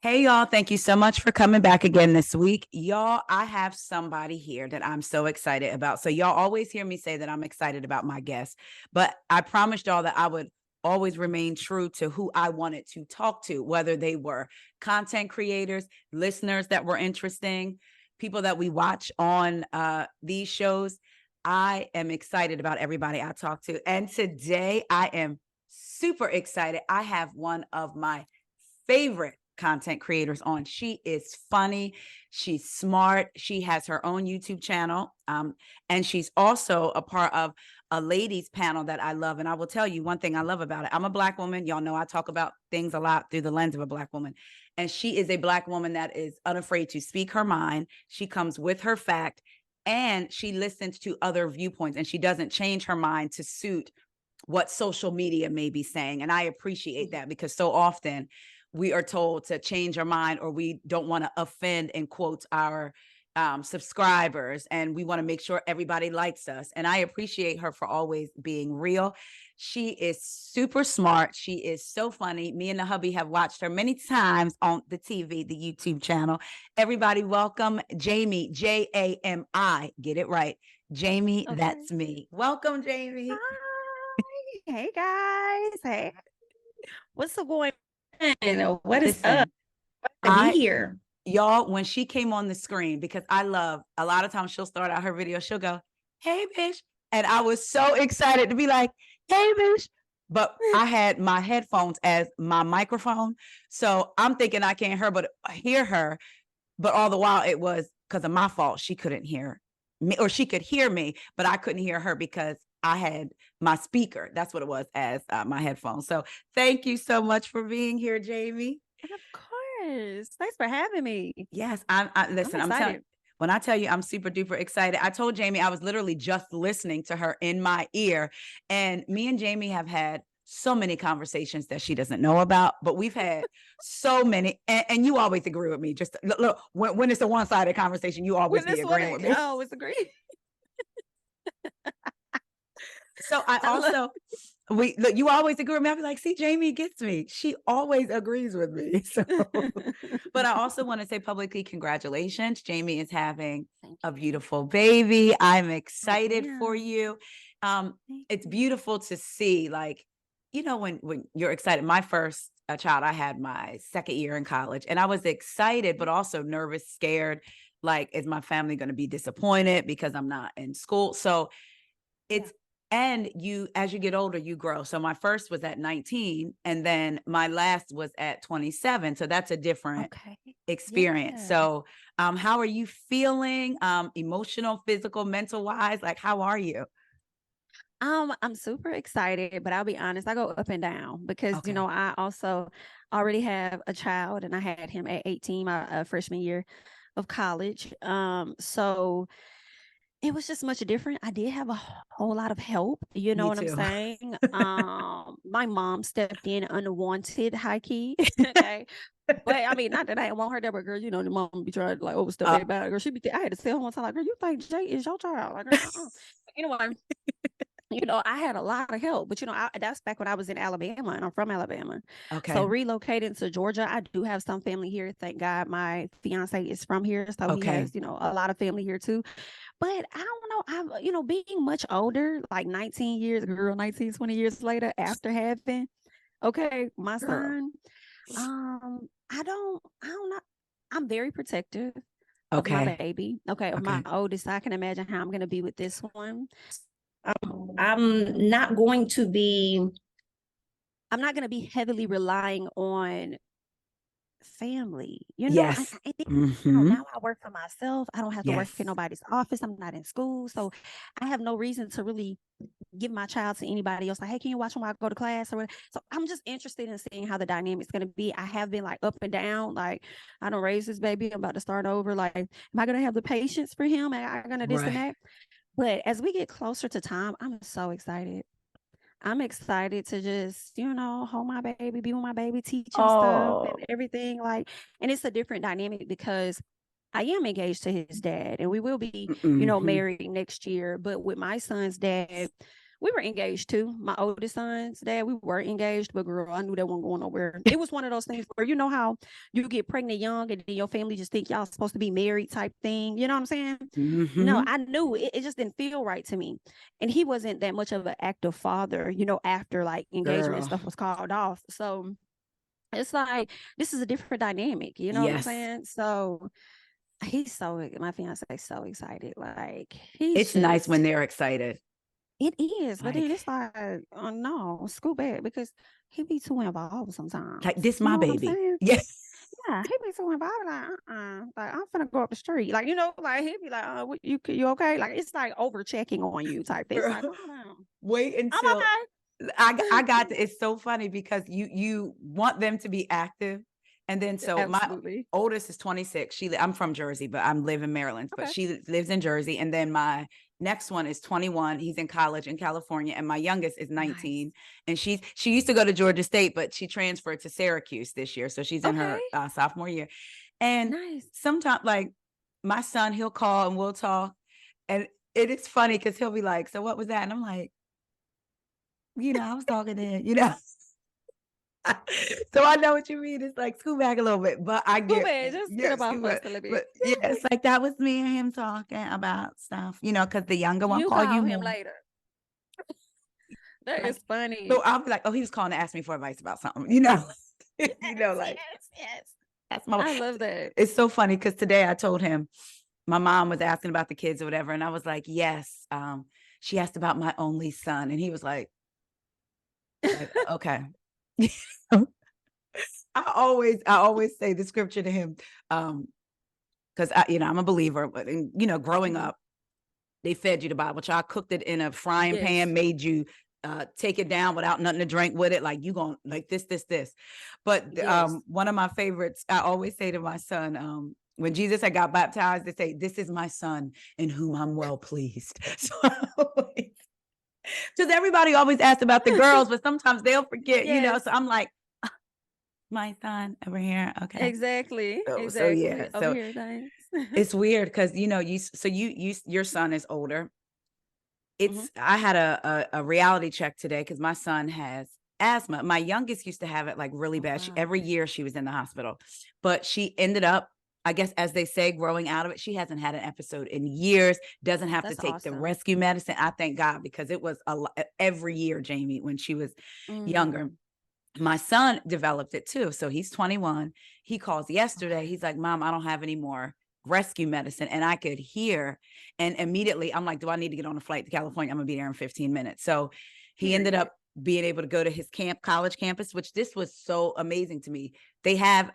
Hey, y'all. Thank you so much for coming back again this week. Y'all, I have somebody here that I'm so excited about. So, y'all always hear me say that I'm excited about my guests, but I promised y'all that I would always remain true to who I wanted to talk to, whether they were content creators, listeners that were interesting, people that we watch on these shows. I am excited about everybody I talk to. And today I am super excited. I have one of my favorite content creators on. She is funny. She's smart. She has her own YouTube channel. And she's also a part of a ladies panel that I love. And I will tell you one thing I love about it. I'm a Black woman. Y'all know I talk about things a lot through the lens of a Black woman. And she is a Black woman that is unafraid to speak her mind. She comes with her fact and she listens to other viewpoints and she doesn't change her mind to suit what social media may be saying. And I appreciate that because so often we are told to change our mind or we don't want to offend, in quotes, our subscribers. And we want to make sure everybody likes us. And I appreciate her for always being real. She is super smart. She is so funny. Me and the hubby have watched her many times on the TV, the YouTube channel. Everybody welcome Jami, Jami. Get it right. Jami, Okay. That's Me. Welcome, Jami. Hi. Hey guys. Hey. What's going on? What is Listen, up? To be I here. y'all, when she came on the screen, because I love a lot of times she'll start out her video, she'll go, "Hey, bitch." And I was so excited to be like, "Hey, bitch." But I had my headphones as my microphone. So I'm thinking I can't hear her. But all the while it was because of my fault. She couldn't hear me, or she could hear me, but I couldn't hear her because I had my speaker. That's what it was as my headphones. So thank you so much for being here, Jami. Of course. Thanks for having me. Yes, I'm listen, I'm telling excited. when I tell you I'm super duper excited. I told Jami I was literally just listening to her in my ear. And me and Jami have had so many conversations that she doesn't know about, but we've had so many, and you always agree with me. Just look, when it's a one-sided conversation, you always With be this one, agreeing with me. I always agree. So I I love also we look, you always agree with me. I'll be like, see, Jami gets me. She always agrees with me. So, but I also want to say publicly, congratulations. Jami is having Thank a you. beautiful baby. I'm I excited for am. you. Thank It's you. beautiful to see, like, when you're excited. My first child, I had my second year in college, and I was excited, but also nervous, scared. Like, is my family going to be disappointed because I'm not in school? So Yeah. it's and you as you get older you grow. So my first was at 19 and then my last was at 27, so that's a different Okay. experience. Yeah. So how are you feeling, emotional, physical, mental wise? Like, how are you? I'm super excited, but I'll be honest, I go up and down because Okay. I also already have a child and I had him at 18, my freshman year of college. So it was just much different. I did have a whole lot of help, you know Me what I'm too. saying? My mom stepped in unwanted, high key. Okay. But I mean, not that I want her there, but girl, the mom be trying to like overstep uh, their boundaries. Girl, I had to tell her one time, like, girl, you think Jay is your child? Like, girl, anyway, I had a lot of help, but that's back when I was in Alabama and I'm from Alabama. okay. So relocating to Georgia, I do have some family here. Thank God my fiance is from here. So he Okay. has, a lot of family here too. But I don't know. Being much older, like 19 years, girl, 19, 20 years later after having, okay, my Girl. son, I don't know. I'm very protective of my Okay. baby. Okay, of my Okay. oldest. I can imagine how I'm going to be with this one. I'm not going to be. I'm not going to be heavily relying on family. Yes. I think Mm-hmm. now I work for myself. I don't have to work in Yes. nobody's office. I'm not in school. So I have no reason to really give my child to anybody else. Like, hey, can you watch them while I go to class or whatever? So I'm just interested in seeing how the dynamic's going to be. I have been like up and down. Like, I don't raise this baby. I'm about to start over. Like, am I going to have the patience for him? Am I going to this and Right. that? But as we get closer to time, I'm so excited. I'm excited to just, hold my baby, be with my baby, teach him stuff and Oh. everything. Like, and it's a different dynamic because I am engaged to his dad and we will be, Mm-hmm. married next year. But with my son's dad, we were engaged too. My oldest son's dad, we were engaged, but girl, I knew that wasn't going nowhere. It was one of those things where, you know how you get pregnant young and then your family just think y'all supposed to be married type thing. You know what I'm saying? No, I knew it just didn't feel right to me. And he wasn't that much of an active father, you know, after like engagement and stuff was called off. So it's like, this is a different dynamic, you know what I'm saying? So my fiance is so excited. Like, it's nice when they're excited. It is, but then it's like, oh no, school back, because he be too involved sometimes. Like, this my baby. Yes. Yeah, he be too involved. Like, like, I'm finna go up the street. Like, you know, like he'd be like, you okay? Like, it's like over checking on you type thing. It's like, calm down. Wait until I got to, it's so funny because you want them to be active. And then so my oldest is 26. I'm from Jersey, but I live in Maryland, but she lives in Jersey. And then my next one is 21. He's in college in California. And my youngest is 19. And she used to go to Georgia State, but she transferred to Syracuse this year. So she's in her sophomore year. And sometimes, like, my son, he'll call and we'll talk. And it is funny because he'll be like, so what was that? And I'm like, you know, I was talking to him, you know. So I know what you mean. It's like, school back a little bit, but I get get about first a little bit. But yeah, it's like, that was me and him talking about stuff, you know, because the younger one call you him later. That is funny. So I'll be like, oh, he was calling to ask me for advice about something, you know. You know, like, that's my. I love that. It's so funny because today I told him my mom was asking about the kids or whatever, and I was like, yes, she asked about my only son, and he was like okay. I always say the scripture to him, because I'm a believer, but you know, growing up, they fed you the Bible. Child cooked it in a frying pan, made you take it down without nothing to drink with it. Like, you going like this. But one of my favorites, I always say to my son, when Jesus had got baptized, they say, "This is my son in whom I'm well pleased." So because everybody always asks about the girls, but sometimes they'll forget, you know. So I'm like, my son over here. Okay. Exactly. So yeah. So here, it's weird because, you know, your son is older. It's I had a reality check today because my son has asthma. My youngest used to have it like really bad. Every year she was in the hospital, but she ended up, I guess, as they say, growing out of it. She hasn't had an episode in years, doesn't have to take the rescue medicine. I thank God, because it was every year, Jami, when she was younger. My son developed it too. So he's 21. He calls yesterday. He's like, Mom, I don't have any more rescue medicine. And I could hear, and immediately I'm like, do I need to get on a flight to California? I'm gonna be there in 15 minutes. So he ended up being able to go to his college campus, which this was so amazing to me. They have,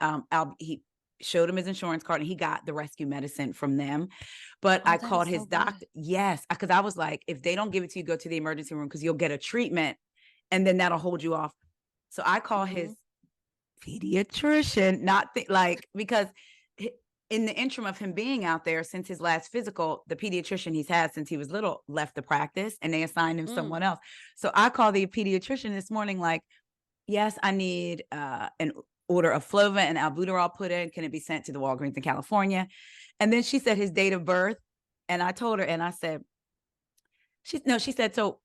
he showed him his insurance card and he got the rescue medicine from them. But I called his doctor. Yes. Because I was like, if they don't give it to you, go to the emergency room, because you'll get a treatment and then that'll hold you off. So I call his pediatrician, because in the interim of him being out there since his last physical, the pediatrician he's had since he was little left the practice and they assigned him someone else. So I called the pediatrician this morning, like, yes, I need an order of Flovent and albuterol put in. Can it be sent to the Walgreens in California? And then she said his date of birth. And I told her, and I said, she said, so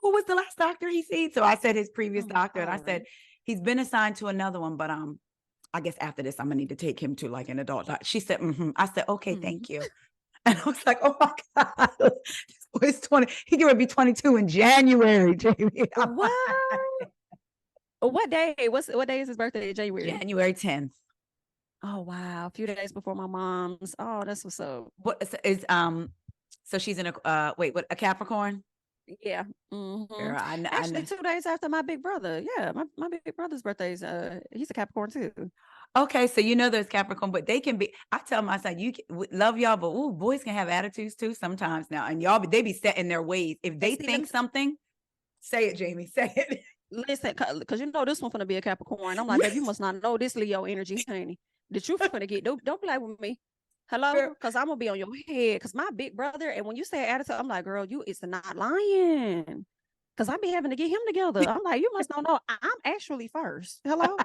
who was the last doctor he seen? So I said his previous doctor. And I said, he's been assigned to another one, but I guess after this, I'm gonna need to take him to like an adult doctor. She said, I said, okay, thank you. And I was like, oh my God, this boy's 20. He gonna be 22 in January, Jami. What day? What day is his birthday? January 10th. Oh wow, a few days before my mom's. Oh, that's what's up. What is so she's in a a Capricorn? Yeah. Girl, Actually, 2 days after my big brother. Yeah, my big brother's birthday's he's a Capricorn too. Okay, so you know there's Capricorn, but they can be. I tell my son, you love y'all, but boys can have attitudes too sometimes now, and they be set in their ways. If they think something, say it, Jami. Say it. Listen, because you know this one gonna be a Capricorn. I'm like, babe, you must not know this Leo energy, honey. The truth gonna get. Don't play with me. Hello, because I'm gonna be on your head. Because my big brother, and when you say attitude, I'm like, girl, you is not lying. Because I be having to get him together. I'm like, you must not know. I'm actually first. Hello.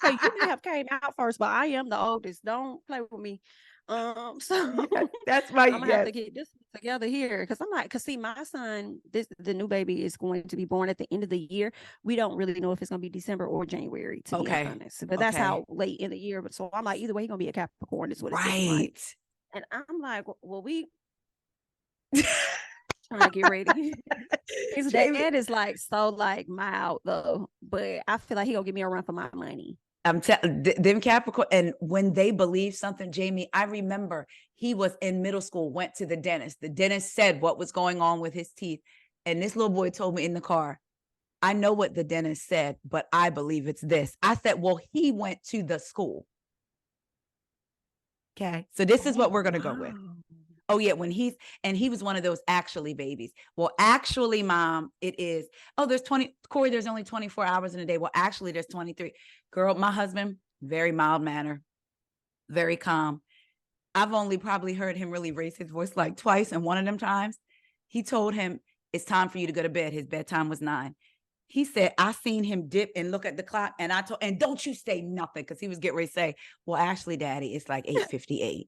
Okay, you may have came out first, but I am the oldest. Don't play with me. So that's right. I'm gonna have to get this together here. Because I'm like, see, my son, the new baby is going to be born at the end of the year. We don't really know if it's going to be December or January, to be honest. But that's how late in the year. But so I'm like, either way, he's going to be a Capricorn, is what it's looking like. And I'm like, well, we trying to get ready. His dad is like so like mild though, but I feel like he gonna give me a run for my money. I'm telling them Capricorn, and when they believe something, Jamie, I remember he was in middle school, went to the dentist. The dentist said what was going on with his teeth, and this little boy told me in the car, I know what the dentist said, but I believe it's this. I said, well, he went to the school. Okay, so this is what we're gonna go with. Oh yeah, he was one of those actually babies. Well, actually, Mom, it is. Oh, there's 20, Corey, there's only 24 hours in a day. Well, actually, there's 23. Girl, my husband, very mild manner, very calm. I've only probably heard him really raise his voice like twice, and one of them times, he told him, it's time for you to go to bed. His bedtime was 9. He said, I seen him dip and look at the clock, and I told, and don't you say nothing, because he was getting ready to say, well, actually, Daddy, it's like 8:58.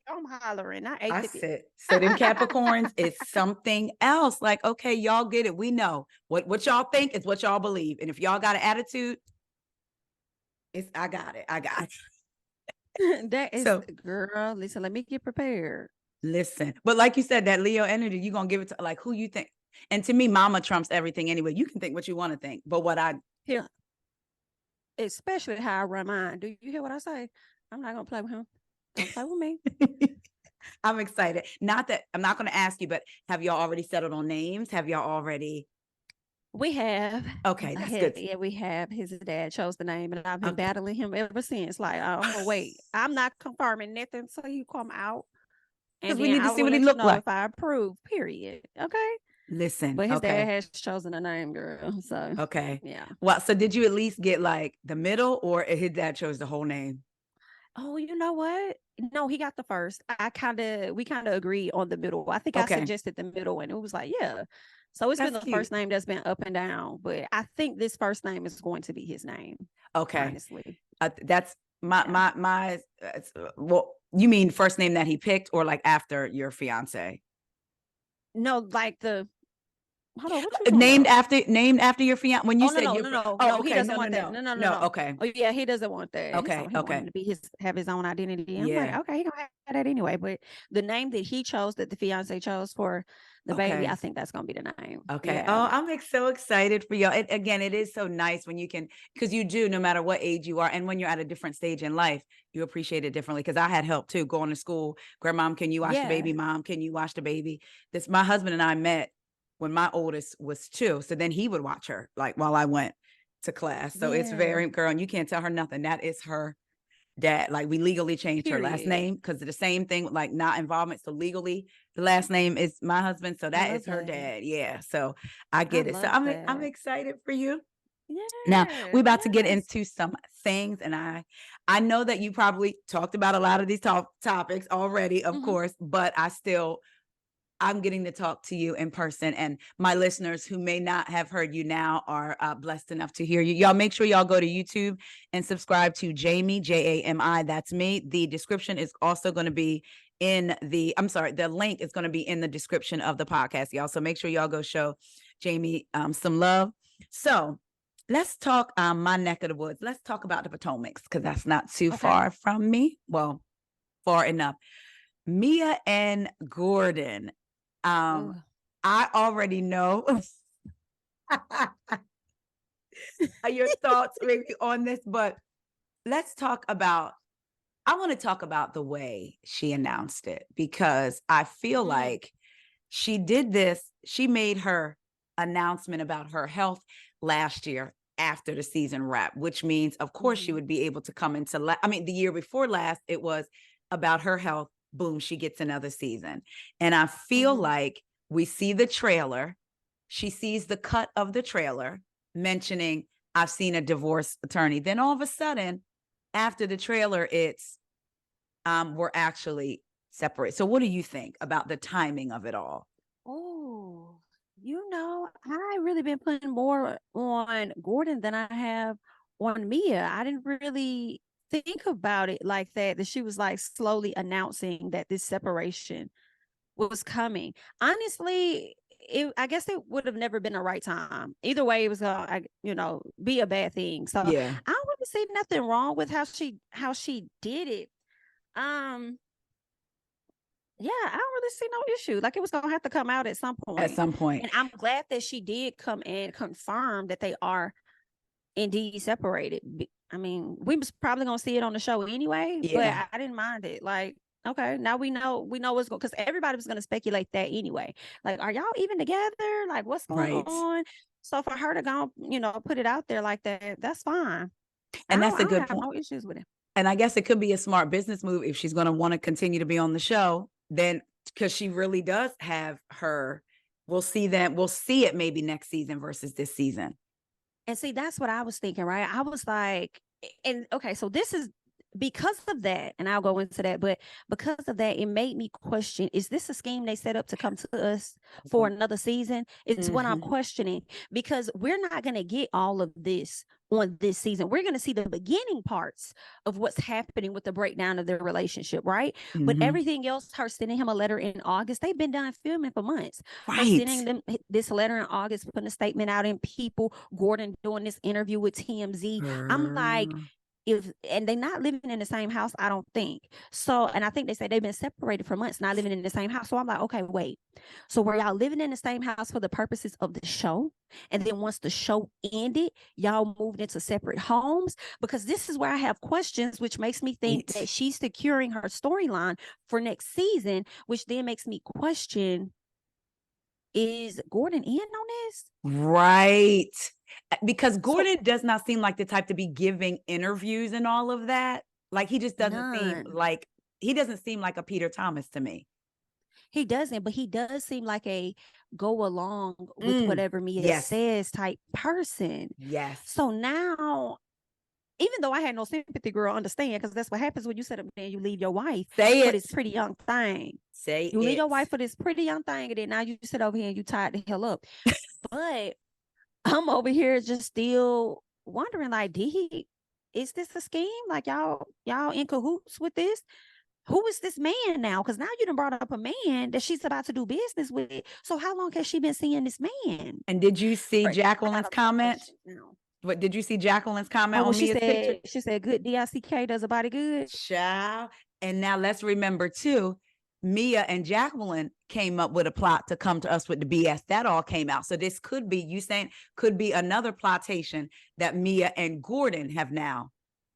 I'm hollering. Not 8:50. I said, so them Capricorns is something else. Like, okay, y'all get it. We know what y'all think is what y'all believe. And if y'all got an attitude, I got it. That is, so, girl, listen, let me get prepared. Listen, but like you said, that Leo energy, you're going to give it to like who you think. And to me, mama trumps everything anyway. You can think what you want to think, but yeah, especially how I run mine. Do you hear what I say? I'm not going to play with him. Don't play with me. I'm excited. Not that I'm not going to ask you, but have y'all already settled on names? Have y'all already? We have. Okay, that's good. Yeah, we have. His dad chose the name, and I've been battling him ever since. Like, oh wait, I'm not confirming nothing until you come out, and then we need to see what he look like. If I approve, period. Okay. Listen, but his dad has chosen a name, girl. So okay, yeah. Well, so did you at least get like the middle, or his dad chose the whole name? Oh, you know what? No, he got the first. We kind of agreed on the middle. I think I suggested the middle, and it was like, yeah. So it's been the first name that's been up and down, but I think this first name is going to be his name. Okay, honestly, that's my. Well, you mean first name that he picked, or like after your fiance? No, like the. Hold on, what named after your fiance. When you said no, okay, he doesn't want that. No. Okay. Oh yeah, he doesn't want that. Okay, so he wanted to be have his own identity. I'm like, okay, he gonna have that anyway. But the name that he chose, that the fiance chose for the baby, I think that's gonna be the name. Okay. Yeah. Oh, I'm so excited for y'all. Again, it is so nice when you can, because you do, no matter what age you are, and when you're at a different stage in life, you appreciate it differently. Because I had help too, going to school. Grandmom, can you watch the baby? Mom, can you watch the baby? My husband and I met when my oldest was 2. So then he would watch her like while I went to class. So it's very, girl, and you can't tell her nothing. That is her dad. Like we legally changed her last name because of the same thing, like not involvement. So legally the last name is my husband. So that is her dad. Yeah. So I get it. So I'm excited for you. Yeah. Now we're about to get into some things, and I know that you probably talked about a lot of these topics already, of course, but I'm getting to talk to you in person, and my listeners who may not have heard you now are blessed enough to hear you. Y'all make sure y'all go to YouTube and subscribe to Jami, Jami. That's me. The description is also going to be the link is going to be in the description of the podcast, y'all. So make sure y'all go show Jami some love. So let's talk my neck of the woods. Let's talk about the Potomacs, because that's not too far from me. Well, far enough. Mia and Gordon. I already know your thoughts maybe on this, but I want to talk about the way she announced it, because I feel like she did this. She made her announcement about her health last year after the season wrap, which means, of course, she would be able to come into, the year before last, it was about her health. Boom, she gets another season. And I feel like we see the trailer. She sees the cut of the trailer mentioning, I've seen a divorce attorney. Then all of a sudden, after the trailer, it's, we're actually separate. So what do you think about the timing of it all? Oh, I really been putting more on Gordon than I have on Mia. I didn't really think about it like that she was like slowly announcing that this separation was coming. Honestly, I guess it would have never been the right time. Either way, it was gonna, be a bad thing. So Yeah. I don't really see nothing wrong with how she did it. Yeah, I don't really see no issue. Like, it was gonna have to come out at some point. At some point. And I'm glad that she did come and confirm that they are indeed separated. I mean, we was probably gonna see it on the show anyway, but I didn't mind it. Like, okay, now we know what's going, because everybody was gonna speculate that anyway. Like, are y'all even together? Like, what's going on? So for her to go, put it out there like that, that's fine. And that's a good point. No issues with it. And I guess it could be a smart business move if she's going to want to continue to be on the show, then, because she really does have her. We'll see it maybe next season versus this season. And see, that's what I was thinking, right? I was like, and okay, so this is because of that, and I'll go into that, but because of that, it made me question, is this a scheme they set up to come to us for another season? It's what I'm questioning, because we're not going to get all of this on this season. We're going to see the beginning parts of what's happening with the breakdown of their relationship, right? But everything else, her sending him a letter in August, they've been done filming for months. Her sending them this letter in August, putting a statement out in People, Gordon doing this interview with TMZ. I'm like, and they're not living in the same house, I don't think. So, and I think they say they've been separated for months, not living in the same house. So I'm like, okay, wait. So were y'all living in the same house for the purposes of the show? And then once the show ended, y'all moved into separate homes? Because this is where I have questions, which makes me think that she's securing her storyline for next season, which then makes me question, is Gordon in on this? Right. Because Gordon does not seem like the type to be giving interviews and all of that. Like, he just doesn't seem like a Peter Thomas to me. He doesn't, but he does seem like a go along with whatever Mia says type person. Yes. So now, even though I had no sympathy, girl, understand, because that's what happens when you set up and you leave your wife for this pretty young thing. You leave your wife for this pretty young thing, and then now you sit over here and you tied the hell up. But I'm over here just still wondering, like, is this a scheme? Like, y'all in cahoots with this? Who is this man now? Because now you done brought up a man that she's about to do business with. So how long has she been seeing this man? And did you see Jacqueline's comment? What did you see Jacqueline's comment on Mia's picture? She said, good DICK does a body good. Child. And now let's remember too, Mia and Jacqueline came up with a plot to come to us with the BS. That all came out. So this could be, could be another plotation that Mia and Gordon have now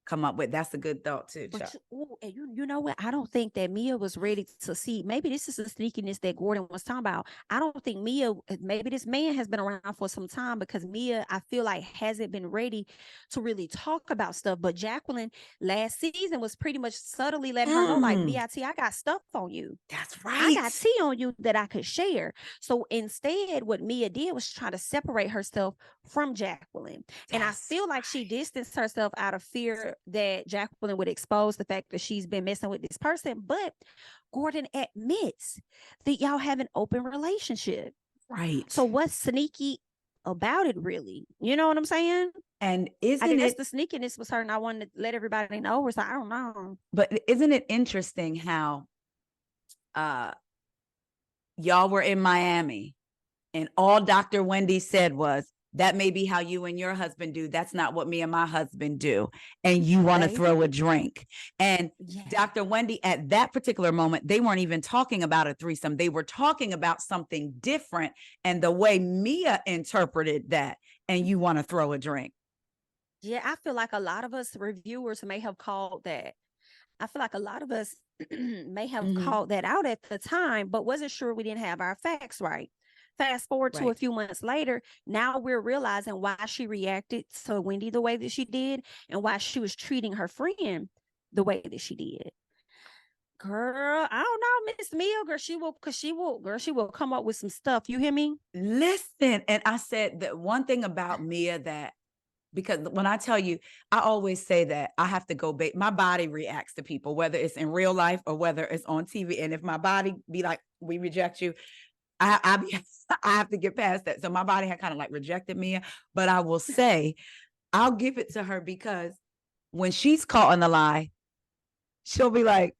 come up with. That's a good thought too. But you know what? I don't think that Mia was ready to see. Maybe this is the sneakiness that Gordon was talking about. I don't think maybe this man has been around for some time, because Mia, I feel like, hasn't been ready to really talk about stuff. But Jacqueline last season was pretty much subtly letting her know, like, BIT, I got stuff on you. That's right. I got tea on you that I could share. So instead, what Mia did was try to separate herself from Jacqueline. And I feel like she distanced herself out of fear that Jacqueline would expose the fact that she's been messing with this person. But Gordon admits that y'all have an open relationship. Right. So what's sneaky about it, really? You know what I'm saying? And I guess the sneakiness was her, and I wanted to let everybody know. So I don't know. But isn't it interesting how y'all were in Miami and all Dr. Wendy said was, that may be how you and your husband do. That's not what me and my husband do. And you want to throw a drink. And Dr. Wendy, at that particular moment, they weren't even talking about a threesome. They were talking about something different. And the way Mia interpreted that, and you want to throw a drink. Yeah, I feel like a lot of us reviewers may have called that. I feel like a lot of us may have called that out at the time, but wasn't sure we didn't have our facts right. Fast forward to a few months later, now we're realizing why she reacted to Wendy the way that she did, and why she was treating her friend the way that she did. Girl, I don't know, Miss Mia, girl, she will come up with some stuff. You hear me? Listen, and I said that one thing about Mia, that because when I tell you, I always say that I have to go my body reacts to people, whether it's in real life or whether it's on TV. And if my body be like, we reject you, I have to get past that. So my body had kind of like rejected Mia, but I will say, I'll give it to her, because when she's caught in the lie, she'll be like,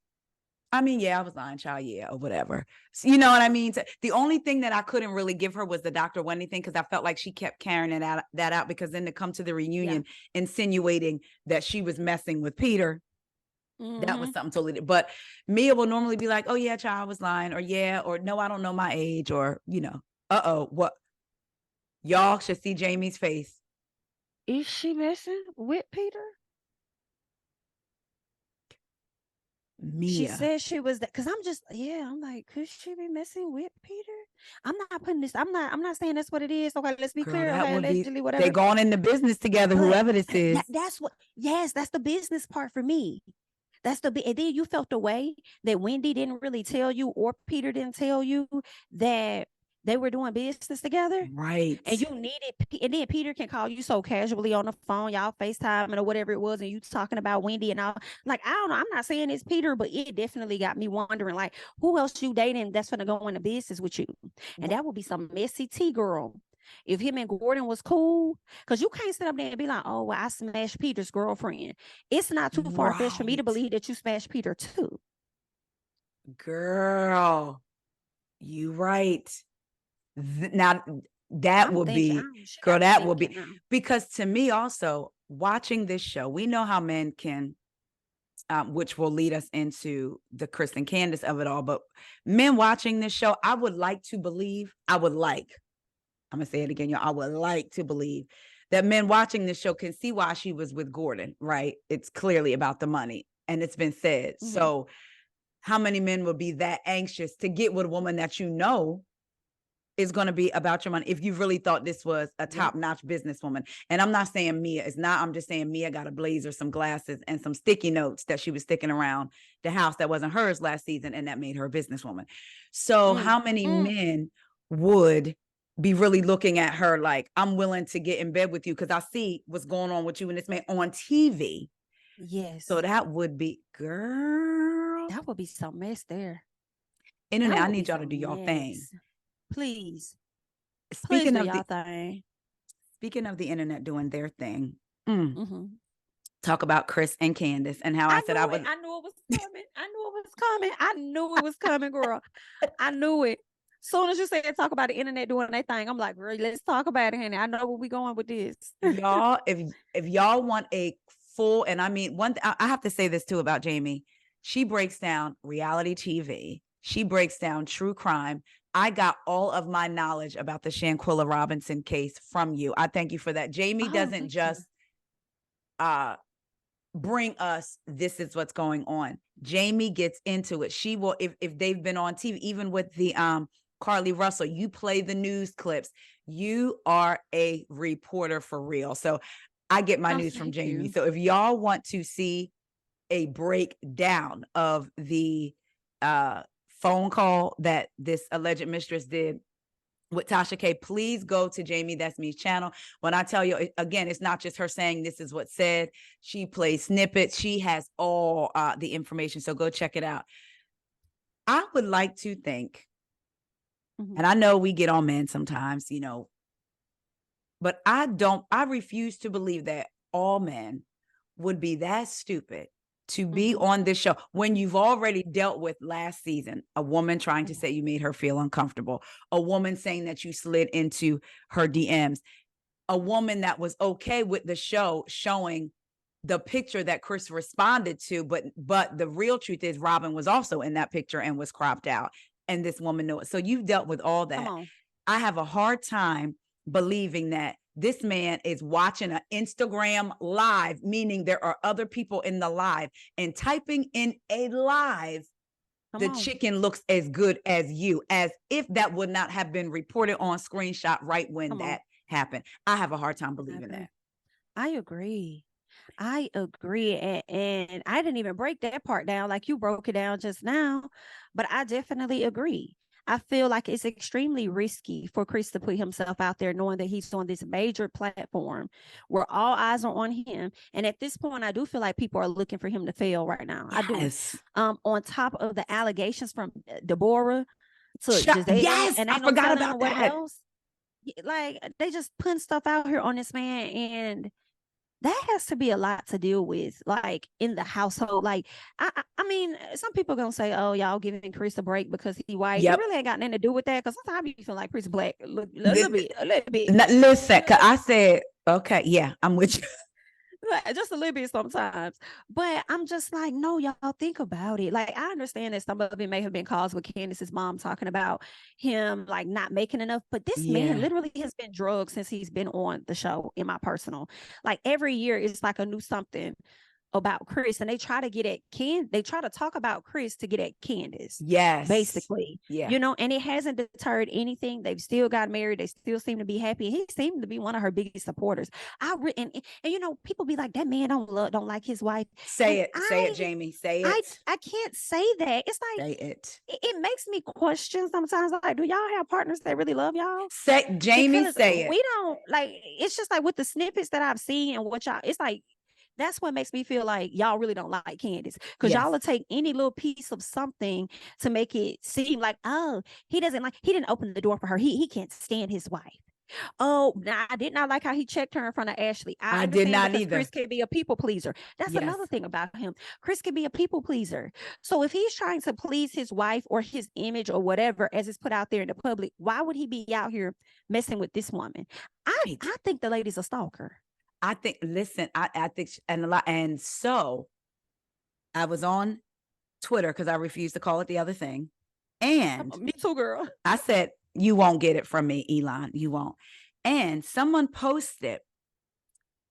I mean, yeah, I was lying, child, yeah, or whatever. So, you know what I mean? So the only thing that I couldn't really give her was the Dr. Wendy thing, because I felt like she kept carrying that out, because then to come to the reunion insinuating that she was messing with Peter, that was something totally different. But Mia will normally be like, oh yeah, child, I was lying, or yeah, or no, I don't know my age, or, you know, what? Y'all should see Jamie's face. Is she messing with Peter? Mia. She said she was that, because I'm like, could she be messing with Peter? I'm not saying that's what it is. Okay, let's be clear. Okay, allegedly, whatever. They gone into business together, But whoever this is. That's the business part for me. And then you felt the way that Wendy didn't really tell you, or Peter didn't tell you, that they were doing business together. Right. And you needed, and then Peter can call you so casually on the phone, y'all FaceTime or whatever it was, and you talking about Wendy and all. Like, I don't know. I'm not saying it's Peter, but it definitely got me wondering, like, who else you dating that's going to go into business with you? And that would be some messy tea, girl. If him and Gordon was cool, because you can't sit up there and be like, oh, well, I smashed Peter's girlfriend. It's not too far-fetched for me to believe that you smashed Peter too. Girl, you right. Now that would be, girl, that would be, because to me also, watching this show, we know how men can, which will lead us into the Chris and Candiace of it all, but men watching this show, I'm gonna say it again, y'all. I would like to believe that men watching this show can see why she was with Gordon, right? It's clearly about the money, and it's been said. So how many men would be that anxious to get with a woman that you know is going to be about your money, if you really thought this was a top-notch businesswoman? And I'm not saying Mia is not. I'm just saying Mia got a blazer, some glasses, and some sticky notes that she was sticking around the house that wasn't hers last season, and that made her a businesswoman. So how many men would be really looking at her like, I'm willing to get in bed with you because I see what's going on with you and this man on TV? Yes. So that would be, girl, that would be some mess there. Internet, I need y'all to do your thing. Please. Speaking of the internet doing their thing, talk about Chris and Candiace and how I said I knew it was coming, girl. I knew it. Soon as you said talk about the internet doing their thing, I'm like, girl, let's talk about it, honey. I know where we're going with this. Y'all, if y'all want a full, and I mean, I have to say this too about Jami. She breaks down reality TV. She breaks down true crime. I got all of my knowledge about the Shanquilla Robinson case from you. I thank you for that. Jami doesn't just bring us, this is what's going on. Jami gets into it. She will, if they've been on TV, even with the Carly Russell, you play the news clips. You are a reporter for real. So I get my news from Jami. So if y'all want to see a breakdown of the phone call that this alleged mistress did with Tasha K, please go to Jami That's Me's channel. When I tell you, again, it's not just her saying this is what's said. She plays snippets. She has all the information. So go check it out. I would like to think, and I know we get on men sometimes, you know, but I refuse to believe that all men would be that stupid to be on this show when you've already dealt with last season, a woman trying to say you made her feel uncomfortable, a woman saying that you slid into her DMs, a woman that was okay with the show showing the picture that Chris responded to, but the real truth is Robin was also in that picture and was cropped out, and this woman knew it. So you've dealt with all that. I have a hard time believing that this man is watching an Instagram live, meaning there are other people in the live, and typing in a live, the chicken looks as good as you, as if that would not have been reported on screenshot right when that happened. I have a hard time believing that. I agree. And I didn't even break that part down like you broke it down just now, but I definitely agree. I feel like it's extremely risky for Chris to put himself out there knowing that he's on this major platform where all eyes are on him. And at this point, I do feel like people are looking for him to fail right now. Yes. I do. On top of the allegations from Deborah to Giselle, yes, and I forgot about that. Else. Like, they just putting stuff out here on this man, and that has to be a lot to deal with, like in the household. Like, I mean, some people gonna say, "Oh, y'all giving Chris a break because he white." It Yep. really ain't got nothing to do with that. Because sometimes you feel like Chris black a little bit, a little bit. Listen, because I said, okay, yeah, I'm with you. Just a little bit sometimes, but I'm just like, no, y'all think about it. Like, I understand that some of it may have been caused with Candiace's mom talking about him like not making enough, but this man literally has been drugged since he's been on the show. In my personal, like every year it's like a new something about Chris, and they try to get at they try to talk about Chris to get at Candiace. Yes. Basically. Yeah. You know, and it hasn't deterred anything. They've still got married. They still seem to be happy. He seemed to be one of her biggest supporters. And you know, people be like, that man don't like his wife. Say it, Jami. Say it. I can't say that. It's like, say it. It makes me question sometimes, like, do y'all have partners that really love y'all? Say, Jami, because say it. We don't, like, it's just like with the snippets that I've seen and what y'all, it's like, that's what makes me feel like y'all really don't like Candiace, because y'all will take any little piece of something to make it seem like, oh, he didn't open the door for her. He can't stand his wife. Oh, nah, I did not like how he checked her in front of Ashley. I did not either. Chris can be a people pleaser. That's another thing about him. Chris can be a people pleaser. So if he's trying to please his wife or his image or whatever, as it's put out there in the public, why would he be out here messing with this woman? I think the lady's a stalker. I think, listen, I think, and so I was on Twitter because I refused to call it the other thing. And me too, girl. I said, you won't get it from me, Elon. You won't. And someone posted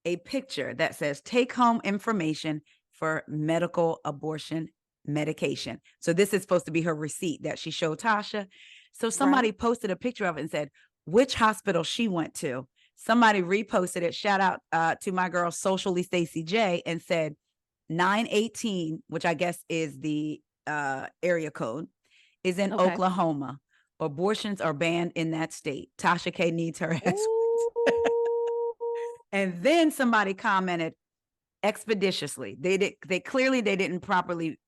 a picture that says, take home information for medical abortion medication. So this is supposed to be her receipt that she showed Tasha. So somebody posted a picture of it and said, which hospital she went to. Somebody reposted it. Shout out to my girl, Socially Stacey J, and said 918, which I guess is the area code, is in Oklahoma. Abortions are banned in that state. Tasha K needs her escort. And then somebody commented expeditiously. They didn't properly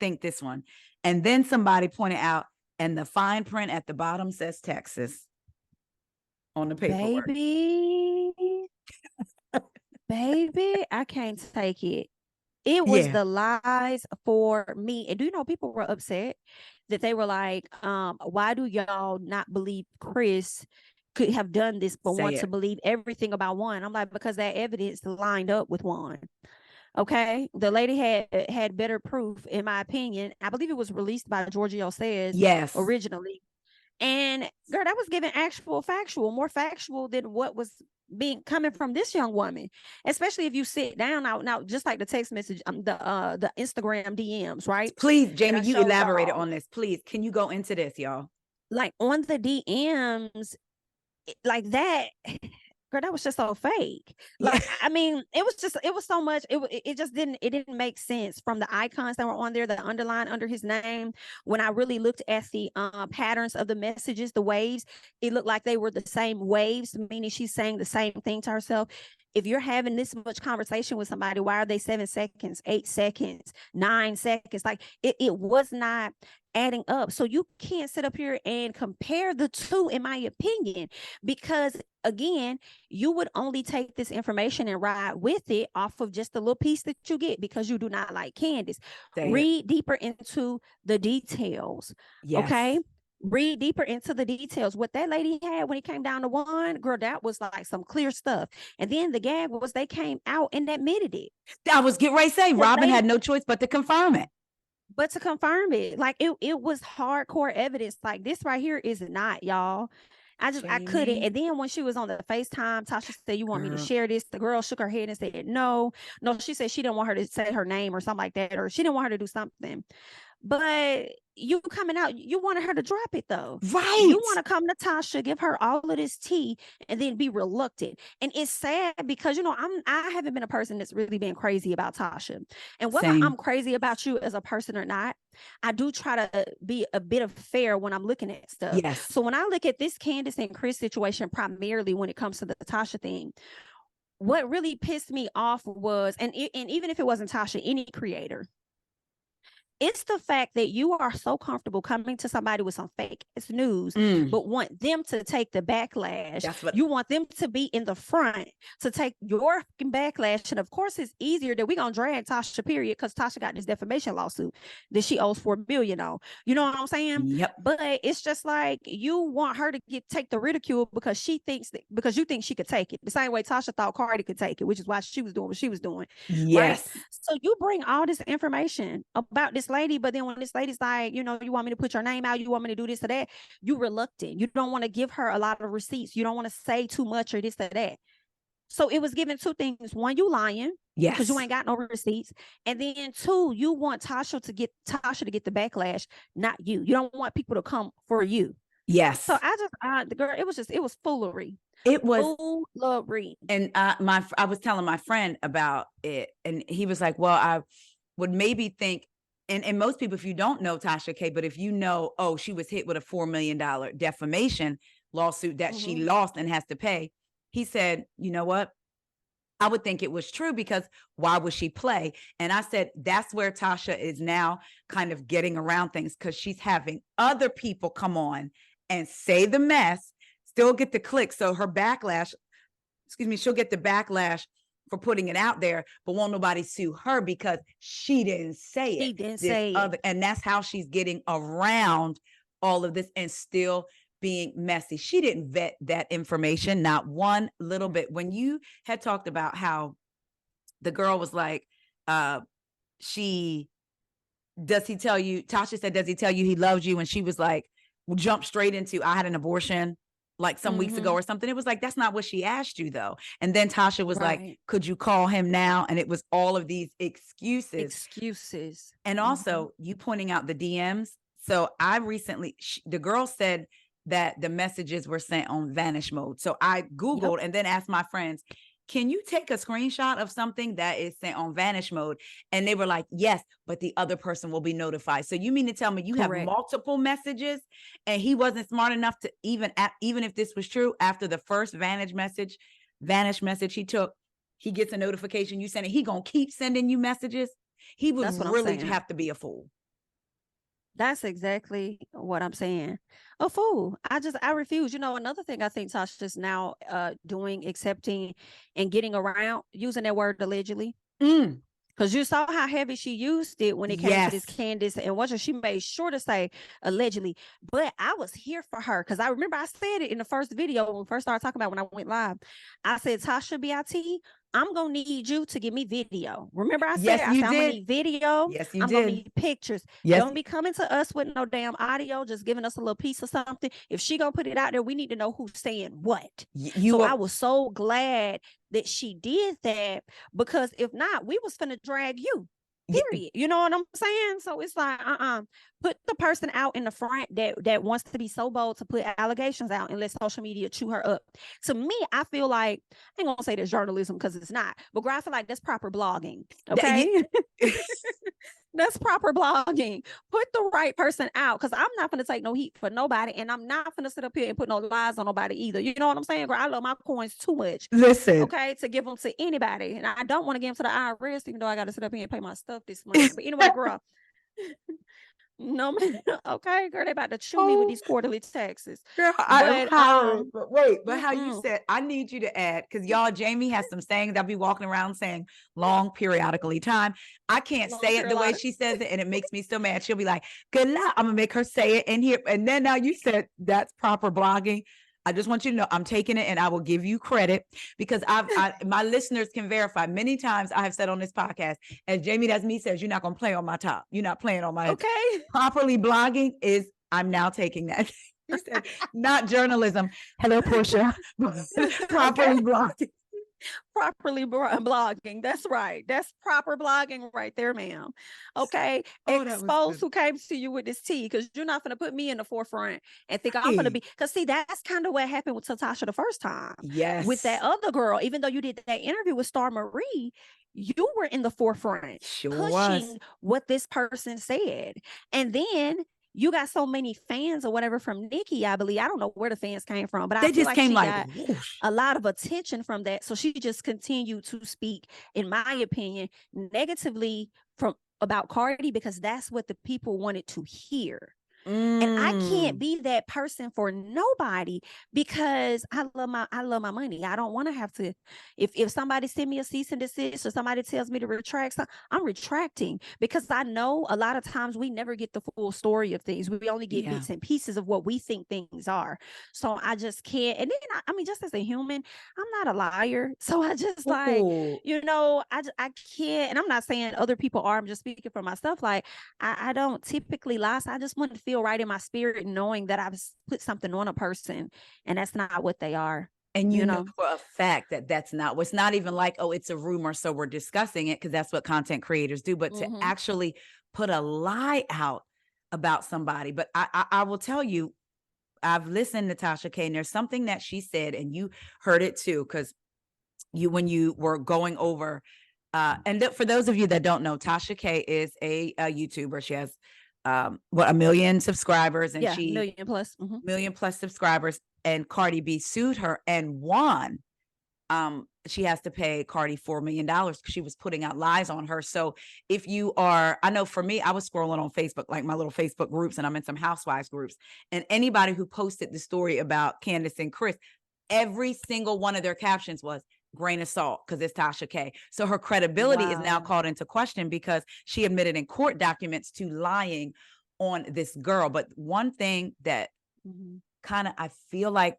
think this one. And then somebody pointed out, and the fine print at the bottom says Texas on the paperwork. Baby, I can't take it. It was the lies for me. And do you know, people were upset that they were like, why do y'all not believe Chris could have done this, but want to believe everything about one? I'm like, because that evidence lined up with one. Okay. The lady had better proof, in my opinion. I believe it was released by Giorgio Says originally. And girl, that was given more factual than what was coming from this young woman, especially if you sit down now, just like the text message, the Instagram DMs, right? Please, Jami, you elaborated on this. Please, can you go into this, y'all? Like on the DMs, like that. Girl, that was just so fake. Like, I mean, it was so much. It just didn't make sense from the icons that were on there, the underline under his name. When I really looked at the patterns of the messages, the waves, it looked like they were the same waves, meaning she's saying the same thing to herself. If you're having this much conversation with somebody, why are they 7 seconds, 8 seconds, 9 seconds? Like it was not adding up. So you can't sit up here and compare the two, in my opinion, because again, you would only take this information and ride with it off of just the little piece that you get because you do not like Candiace. Read deeper into the details. Okay. Read deeper into the details. What that lady had when it came down to one, girl, that was like some clear stuff. And then the gag was they came out and admitted it. I was getting ready to say, Robin had no choice but to confirm it. Like it was hardcore evidence. Like this right here is not, y'all. I couldn't. And then when she was on the FaceTime, Tasha said, you want me to share this? The girl shook her head and said, no. She said she didn't want her to say her name or something like that, or she didn't want her to do something. But you coming out, you wanted her to drop it though. Right. You want to come to Tasha, give her all of this tea, and then be reluctant. And it's sad because, I haven't been a person that's really been crazy about Tasha. And whether I'm crazy about you as a person or not, I do try to be a bit of fair when I'm looking at stuff. Yes. So when I look at this Candiace and Chris situation, primarily when it comes to the Tasha thing, what really pissed me off was, and even if it wasn't Tasha, any creator, It's the fact that you are so comfortable coming to somebody with some fake news, but want them to take the backlash. That's what you want them to be in the front to take your backlash. And of course, it's easier that we're gonna drag Tasha, period, because Tasha got this defamation lawsuit that she owes $4 billion on. You know what I'm saying? Yep. But it's just like you want her to take the ridicule because she thinks that because you think she could take it. The same way Tasha thought Cardi could take it, which is why she was doing what she was doing. Yes. Right? So you bring all this information about this lady, but then when this lady's like, you know, you want me to put your name out, you want me to do this or that, you reluctant. You don't want to give her a lot of receipts. You don't want to say too much or this or that. So it was given two things. One, you lying. Yes. Because you ain't got no receipts. And then two, you want Tasha to get the backlash, not you. You don't want people to come for you. Yes. So the girl, it was foolery. It was foolery. And I was telling my friend about it, and he was like, well, I would maybe think, and most people, if you don't know Tasha K, but if you know, oh, she was hit with a $4 million defamation lawsuit that she lost and has to pay. He said, you know what? I would think it was true because why would she play? And I said, that's where Tasha is now kind of getting around things because she's having other people come on and say the mess, still get the clicks. So her backlash, she'll get the backlash for putting it out there, but won't nobody sue her because she didn't say it. She didn't say it. And that's how she's getting around all of this and still being messy. She didn't vet that information, not one little bit. When you had talked about how the girl was like, Tasha said, does he tell you he loves you? And she was like, jump straight into, I had an abortion like some weeks ago or something. It was like, that's not what she asked you though. And then Tasha was like, could you call him now? And it was all of these excuses. And also you pointing out the DMs. So I recently, the girl said that the messages were sent on vanish mode. So I Googled and then asked my friends, can you take a screenshot of something that is sent on vanish mode? And they were like, yes, but the other person will be notified. So you mean to tell me you have multiple messages and he wasn't smart enough to even if this was true, after the first vanish message he took, he gets a notification you send it. He gonna keep sending you messages. He would really have to be a fool. That's exactly what I'm saying. A fool. I refuse. You know, another thing I think Tasha's now doing, accepting and getting around, using that word allegedly. Because you saw how heavy she used it when it came to this Candiace and wasn't she made sure to say allegedly. But I was here for her because I remember I said it in the first video when we first started talking about when I went live. I said, Tasha BIT, I'm gonna need you to give me video. Remember I said I'm gonna need video. Yes, you I'm did. gonna need pictures. Yes. Don't be coming to us with no damn audio, just giving us a little piece of something. If she gonna put it out there, we need to know who's saying what. I was so glad that she did that, because if not, we was finna drag you. Period. You know what I'm saying? So it's like, put the person out in the front that wants to be so bold to put allegations out and let social media chew her up. To me, I feel like, I ain't gonna say that's journalism because it's not, but girl, I feel like that's proper blogging. Okay. That's proper blogging. Put the right person out, because I'm not gonna take no heat for nobody, and I'm not gonna sit up here and put no lies on nobody either. You know what I'm saying, girl? I love my coins too much. Listen, okay, to give them to anybody, and I don't want to give them to the IRS, even though I got to sit up here and pay my stuff this month. But anyway, girl. No man, okay, girl, they about to chew me with these quarterly taxes. Girl, but how you said, I need you to add, because y'all, Jami has some sayings. I'll be walking around saying long periodically time. I can't say it the way she says it, and it makes me so mad. She'll be like, good luck. I'm gonna make her say it in here. And then now you said that's proper blogging. I just want you to know I'm taking it, and I will give you credit, because my listeners can verify many times I have said on this podcast, as Jami That'sMe says, you're not going to play on my top. You're not playing on my properly blogging is, I'm now taking that. Not journalism. Hello, Portia. Properly blogging. Properly blogging. That's right. That's proper blogging right there, ma'am. Okay. Expose who came to you with this tea, because you're not going to put me in the forefront and think I'm going to be, because see, that's kind of what happened with Tasha the first time. Yes. With that other girl, even though you did that interview with Star Marie, you were in the forefront pushing what this person said. And then you got so many fans or whatever from Nikki, I believe. I don't know where the fans came from, but I feel like she got a lot of attention from that. So she just continued to speak, in my opinion, negatively about Cardi because that's what the people wanted to hear. And I can't be that person for nobody because I love my money. I don't want to have to, if somebody send me a cease and desist or somebody tells me to retract, I'm retracting because I know a lot of times we never get the full story of things. We only get bits and pieces of what we think things are. So I just can't. And then I mean, just as a human, I'm not a liar. So I just like, you know, I can't, and I'm not saying other people are, I'm just speaking for myself. Like I don't typically lie. So I just want to feel right in my spirit knowing that I've put something on a person and that's not what they are. And you know for a fact that that's not what's not even like, oh, it's a rumor, so we're discussing it, because that's what content creators do. But to actually put a lie out about somebody. But I will tell you, I've listened to Tasha K, and there's something that she said, and you heard it too, because when you were going over, and for those of you that don't know, Tasha K is a YouTuber. She has 1 million subscribers, and she million plus subscribers, and Cardi B sued her and won. She has to pay Cardi $4 million because she was putting out lies on her. So if you are, I know for me, I was scrolling on Facebook, like my little Facebook groups, and I'm in some housewives groups, and anybody who posted the story about Candiace and Chris, every single one of their captions was grain of salt, because it's Tasha K. So her credibility is now called into question because she admitted in court documents to lying on this girl. But one thing that kind of, I feel like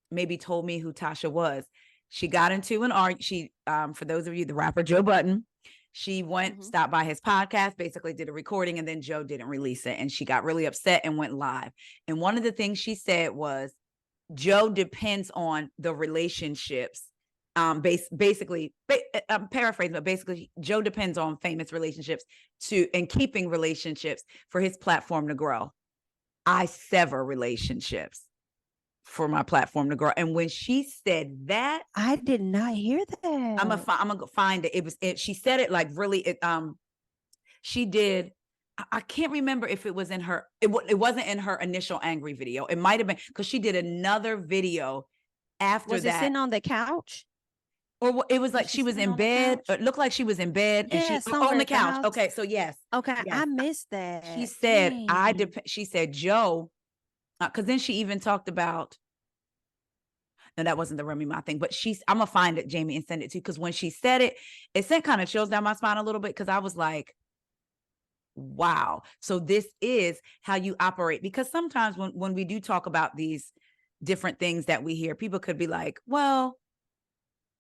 maybe told me who Tasha was, she got into an argument. For those of you, the rapper Joe Budden, she went, stopped by his podcast, basically did a recording, and then Joe didn't release it. And she got really upset and went live. And one of the things she said was, Joe depends on the relationships. Basically, I'm paraphrasing, but basically, Joe depends on famous relationships and keeping relationships for his platform to grow. I sever relationships for my platform to grow. And when she said that, I did not hear that. I'm gonna find it. She said it like really. She did. I can't remember if it was in her. It wasn't in her initial angry video. It might have been, because she did another video after that. Was it sitting on the couch? Or it was like she was in bed. It looked like she was in bed, and she on the couch. Okay, so yes. Okay, yes. I missed that. She said, she said, Joe, because then she even talked about, no, that wasn't the Remy Ma thing, but I'm gonna find it, Jami, and send it to you, because when she said it, it sent kind of chills down my spine a little bit, because I was like, wow. So this is how you operate. Because sometimes when we do talk about these different things that we hear, people could be like, well,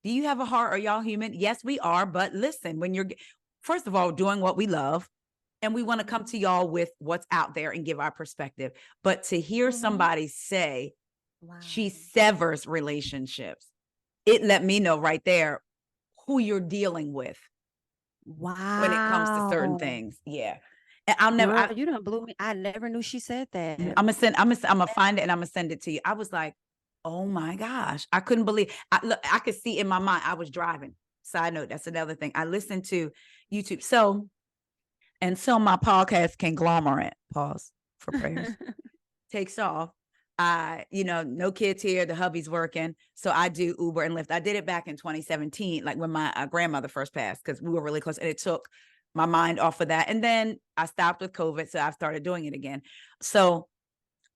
do you have a heart? Are y'all human? Yes, we are. But listen, when you're, first of all, doing what we love, and we want to come to y'all with what's out there and give our perspective. But to hear somebody say she severs relationships, it let me know right there who you're dealing with. Wow. When it comes to certain things. Yeah. And I'll never, girl, you done blew me. I never knew she said that. I'm gonna find it, and I'm gonna send it to you. I was like, oh my gosh, I couldn't believe. I could see in my mind, I was driving. Side note, that's another thing. I listened to YouTube. So my podcast conglomerate, pause for prayers, takes off. No kids here, the hubby's working. So I do Uber and Lyft. I did it back in 2017, like when my grandmother first passed, because we were really close, and it took my mind off of that. And then I stopped with COVID, so I've started doing it again. So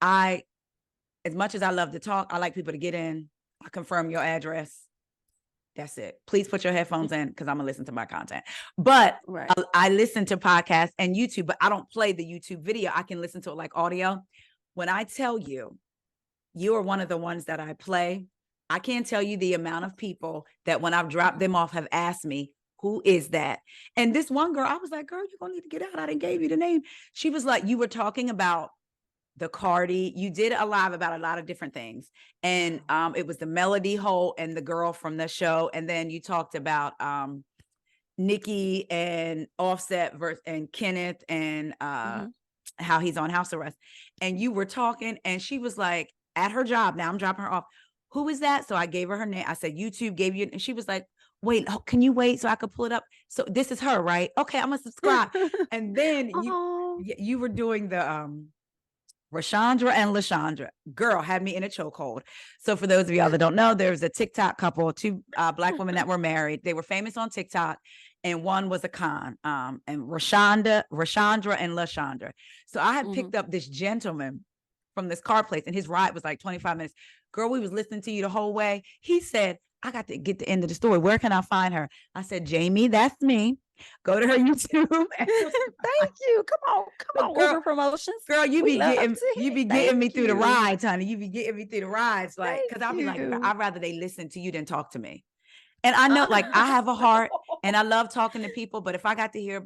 as much as I love to talk, I like people to get in. I confirm your address. That's it. Please put your headphones in, because I'm gonna listen to my content. But I listen to podcasts and YouTube, but I don't play the YouTube video. I can listen to it like audio. When I tell you, you are one of the ones that I play, I can't tell you the amount of people that when I've dropped them off have asked me, who is that? And this one girl, I was like, girl, you're gonna need to get out. I didn't give you the name. She was like, you were talking about the Cardi. You did a live about a lot of different things. And it was the Melody Holt and the girl from the show. And then you talked about Nikki and Offset and Kenneth and how he's on house arrest. And you were talking, and she was like, at her job, now I'm dropping her off, who is that? So I gave her her name. I said, YouTube gave you, and she was like, wait, can you wait so I could pull it up? So this is her, right? Okay, I'm gonna subscribe. And then you were doing the Rashandra and Lashandra. Girl, had me in a chokehold. So for those of y'all that don't know, there's a TikTok couple, two Black women that were married. They were famous on TikTok, and one was a con. And Rashandra and LaShandra. So I had picked up this gentleman from this car place, and his ride was like 25 minutes. Girl, we was listening to you the whole way. He said, I got to get the end of the story. Where can I find her? I said, Jami, that's me. Go to her YouTube. Thank you. Come on, girl, Uber promotions. Girl, you be getting me through the rides, honey. You be getting me through the rides, like, because I'll be like, I'd rather they listen to you than talk to me. And I know, like, I have a heart, and I love talking to people. But if I got to hear,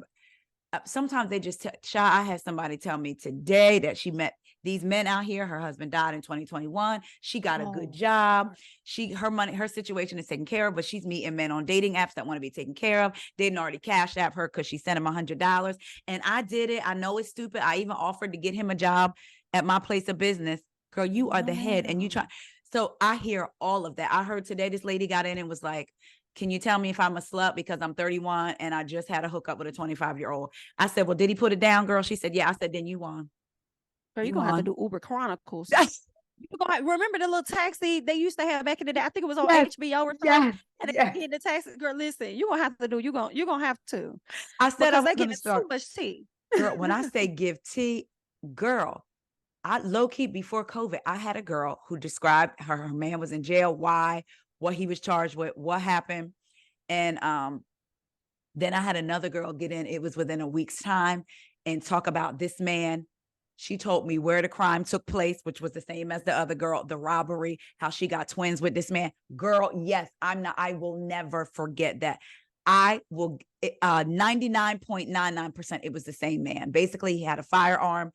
sometimes they just I had somebody tell me today that she met these men out here. Her husband died in 2021. She got a good job. Her situation is taken care of, but she's meeting men on dating apps that want to be taken care of. They didn't already cash app her because she sent him $100. And I did it. I know it's stupid. I even offered to get him a job at my place of business. Girl, you are the head, and you try. So I hear all of that. I heard today this lady got in and was like, can you tell me if I'm a slut because I'm 31 and I just had a hookup with a 25-year-old? I said, well, did he put it down, girl? She said, yeah. I said, then you won. Girl, you're going to have to do Uber Chronicles. You're gonna remember the little taxi they used to have back in the day? I think it was on HBO or something. And in the taxi, girl, listen, you're going to have to do, you're going to have to. I said, I get too much tea. Girl, when I say give tea, girl, I low-key before COVID, I had a girl who described her man was in jail, why, what he was charged with, what happened. And then I had another girl get in, it was within a week's time, and talk about this man. She told me where the crime took place, which was the same as the other girl, the robbery, how she got twins with this man. Girl, yes, I will never forget that. I will 99.99%, it was the same man. Basically, he had a firearm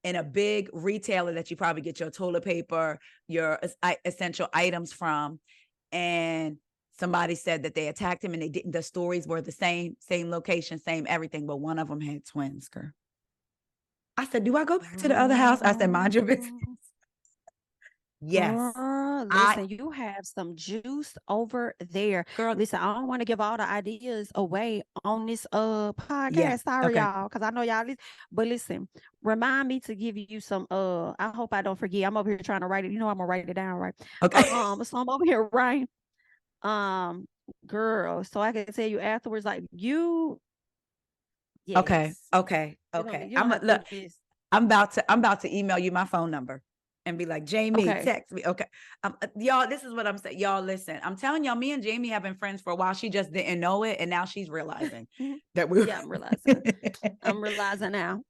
in a big retailer that you probably get your toilet paper, your essential items from. And somebody said that they attacked him, and they didn't. The stories were the same location, same everything, but one of them had twins, girl. I said, do I go back to the other house? I said, mind your business. Yes. Listen, you have some juice over there. Girl, listen, I don't want to give all the ideas away on this podcast. Yeah. Sorry, y'all, because I know y'all listen. But listen, remind me to give you some I hope I don't forget. I'm over here trying to write it. You know I'm gonna write it down, right? Okay. So I'm over here writing. Girl, so I can tell you afterwards, like you. Yes. Okay. I'm about to email you my phone number and be like, Jami, text me. Okay. Y'all, this is what I'm saying. Y'all, listen, I'm telling y'all, me and Jami have been friends for a while. She just didn't know it. And now she's realizing that I'm realizing. I'm realizing now.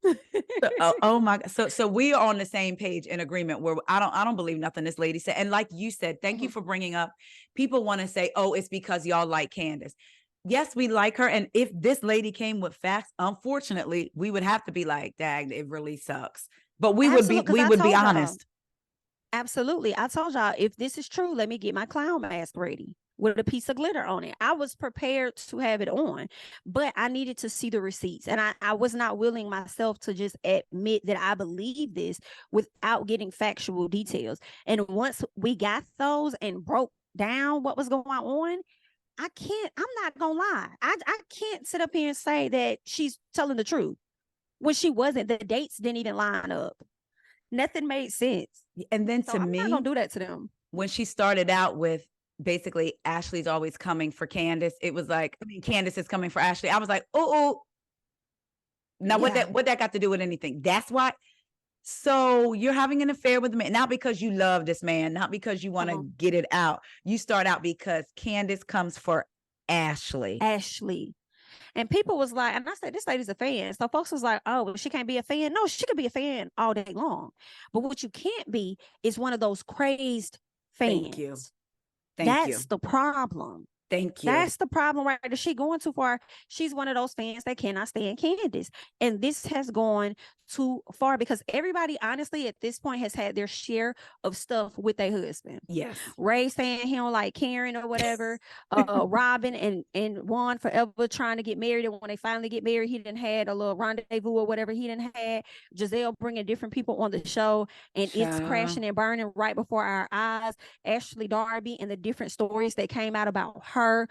Oh my God. So we are on the same page in agreement where I don't believe nothing this lady said. And like you said, thank you for bringing up, people want to say, oh, it's because y'all like Candiace. Yes, we like her. And if this lady came with facts, unfortunately, we would have to be like, dang, it really sucks. But we would be honest. Absolutely. I told y'all, if this is true, let me get my clown mask ready with a piece of glitter on it. I was prepared to have it on, but I needed to see the receipts. And I was not willing myself to just admit that I believe this without getting factual details. And once we got those and broke down what was going on, I'm not gonna lie. I can't sit up here and say that she's telling the truth when she wasn't. The dates didn't even line up. Nothing made sense. And then I'm not gonna do that to them. When she started out with basically Ashley's always coming for Candiace, it was like, Candiace is coming for Ashley. I was like, oh. Now what that got to do with anything? That's why. So you're having an affair with the man, not because you love this man, not because you want to get it out. You start out because Candiace comes for Ashley. And people was like, and I said, this lady's a fan. So folks was like, oh, well, she can't be a fan. No, she could be a fan all day long. But what you can't be is one of those crazed fans. Thank you. That's the problem. Thank you. That's the problem, right? Is she going too far? She's one of those fans that cannot stand Candiace. And this has gone too far because everybody, honestly, at this point has had their share of stuff with their husband. Yes. Ray saying he don't like Karen or whatever. Robin and Juan forever trying to get married. And when they finally get married, he didn't had a little rendezvous or whatever he didn't had. Giselle bringing different people on the show. And it's crashing and burning right before our eyes. Ashley Darby and the different stories that came out about her.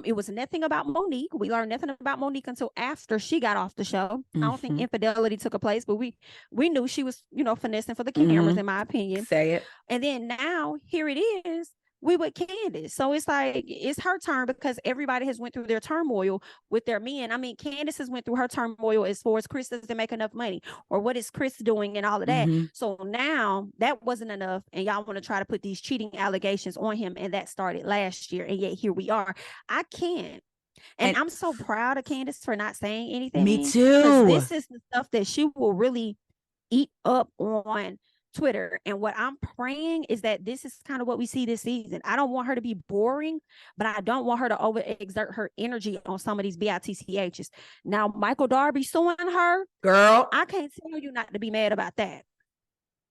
It was nothing about Monique. We learned nothing about Monique until after she got off the show. I don't think infidelity took a place, but we knew she was, finessing for the cameras, in my opinion. Say it. And then now here it is. we with Candiace. So it's like, it's her turn because everybody has went through their turmoil with their men. I mean, Candiace has went through her turmoil as far as Chris doesn't make enough money, or what is Chris doing and all of that. Mhm. So now that wasn't enough, and y'all want to try to put these cheating allegations on him, and that started last year, and yet here we are. I can't. And I'm so proud of Candiace for not saying anything. Me Because too. this is the stuff that she will really eat up on Twitter. And what I'm praying is that this is kind of what we see this season. I don't want her to be boring, but I don't want her to overexert her energy on some of these BITCHs. Now, Michael Darby suing her. Girl, I can't tell you not to be mad about that.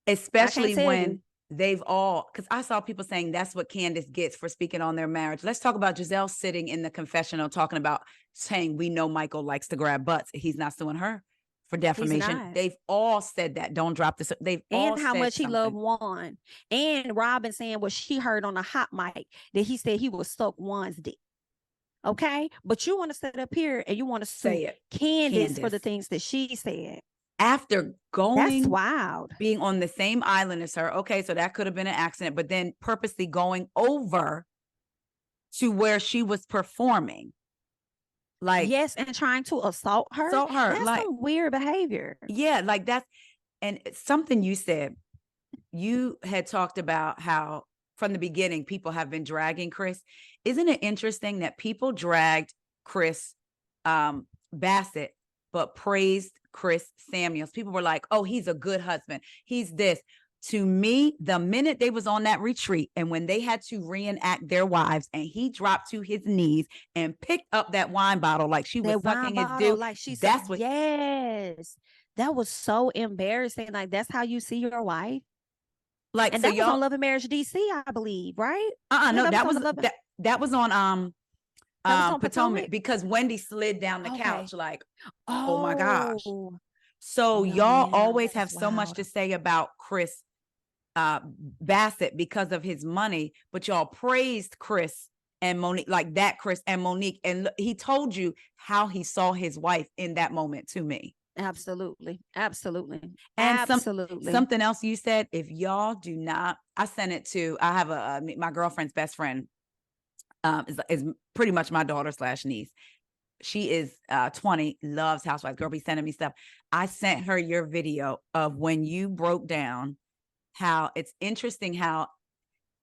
especially when you. they've all, because I saw people saying that's what Candiace gets for speaking on their marriage. Let's talk about Giselle sitting in the confessional talking about saying, we know Michael likes to grab butts. He's not suing her for defamation. They've all said that. Don't drop this. They've all and how said much something. He loved Juan. And Robin saying what she heard on a hot mic, that he said he would suck Juan's dick. Okay, but you want to sit up here and you want to say it, Candiace, for the things that she said after going, that's wild, being on the same island as her. Okay, so that could have been an accident, but then purposely going over to where she was performing, like, yes, and trying to assault her. That's like some weird behavior. Yeah, like that's, and something you said. You had talked about how from the beginning people have been dragging Chris. Isn't it interesting that people dragged Chris Bassett, but praised Chris Samuels? People were like, oh, he's a good husband. He's this. To me, the minute they was on that retreat and when they had to reenact their wives and he dropped to his knees and picked up that wine bottle like she was sucking his dude, like she that's said, what. Yes, that was so embarrassing. Like, that's how you see your wife. Like, and so that was on Love and Marriage DC, I believe, right? No, that was on Potomac, because Wendy slid down the couch like, oh my gosh. So y'all always have so much to say about Chris Bassett because of his money, but y'all praised Chris and Monique, like that Chris and Monique, and he told you how he saw his wife in that moment to me. Absolutely. And absolutely. Something else you said, if y'all do not, I sent it to, I have my girlfriend's best friend is pretty much my daughter / niece. She is 20, loves Housewives. Girl be sending me stuff. I sent her your video of when you broke down how it's interesting how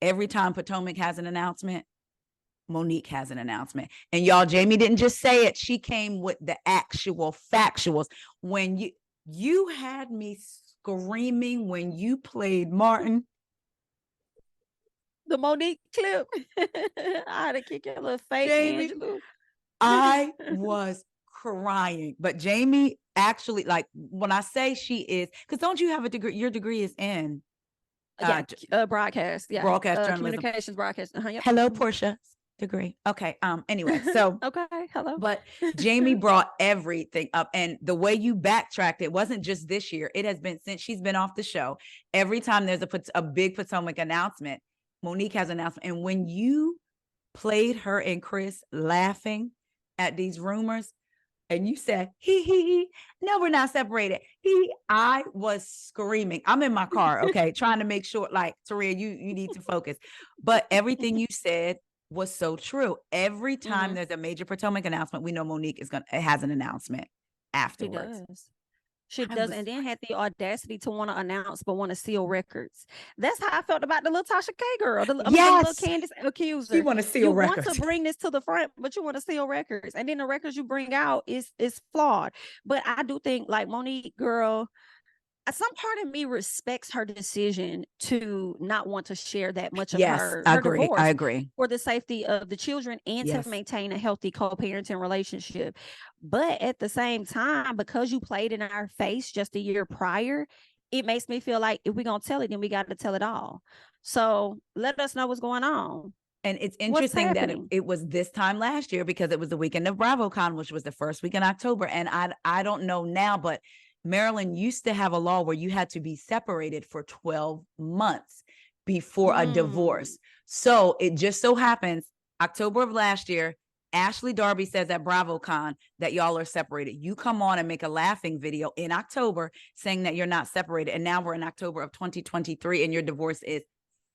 every time Potomac has an announcement, Monique has an announcement. And y'all, Jami didn't just say it. She came with the actual factuals. When you had me screaming when you played Martin. The Monique clip. I had to kick your little face, Jami, Angela. I was crying. But Jami actually, like, when I say she is, because don't you have a degree? Your degree is in broadcast. Yeah. Broadcast journalism. Communications broadcast. Yep. Hello, Portia. Degree. Okay. Anyway, so okay. Hello. But Jami brought everything up, and the way you backtracked, it wasn't just this year. It has been since she's been off the show. Every time there's a big Potomac announcement, Monique has an announcement. And when you played her and Chris laughing at these rumors, and you said, he, no, we're not separated. I was screaming. I'm in my car, okay, trying to make sure, like, Taria, you need to focus. But everything you said was so true. Every time there's a major Potomac announcement, we know Monique has an announcement afterwards. She does, and then had the audacity to want to announce but want to seal records. That's how I felt about the little Tasha K girl, the little Candiace accuser. You want to seal records. You want to bring this to the front, but you want to seal records, and then the records you bring out is flawed. But I do think, like, Monique girl, some part of me respects her decision to not want to share that much of her divorce. I agree. For the safety of the children and to maintain a healthy co-parenting relationship. But at the same time, because you played in our face just a year prior, it makes me feel like if we're going to tell it, then we got to tell it all. So let us know what's going on. And it's interesting that it was this time last year because it was the weekend of BravoCon, which was the first week in October. And I don't know now, but Maryland used to have a law where you had to be separated for 12 months before a divorce. So it just so happens, October of last year, Ashley Darby says at BravoCon that y'all are separated. You come on and make a laughing video in October saying that you're not separated. And now we're in October of 2023 and your divorce is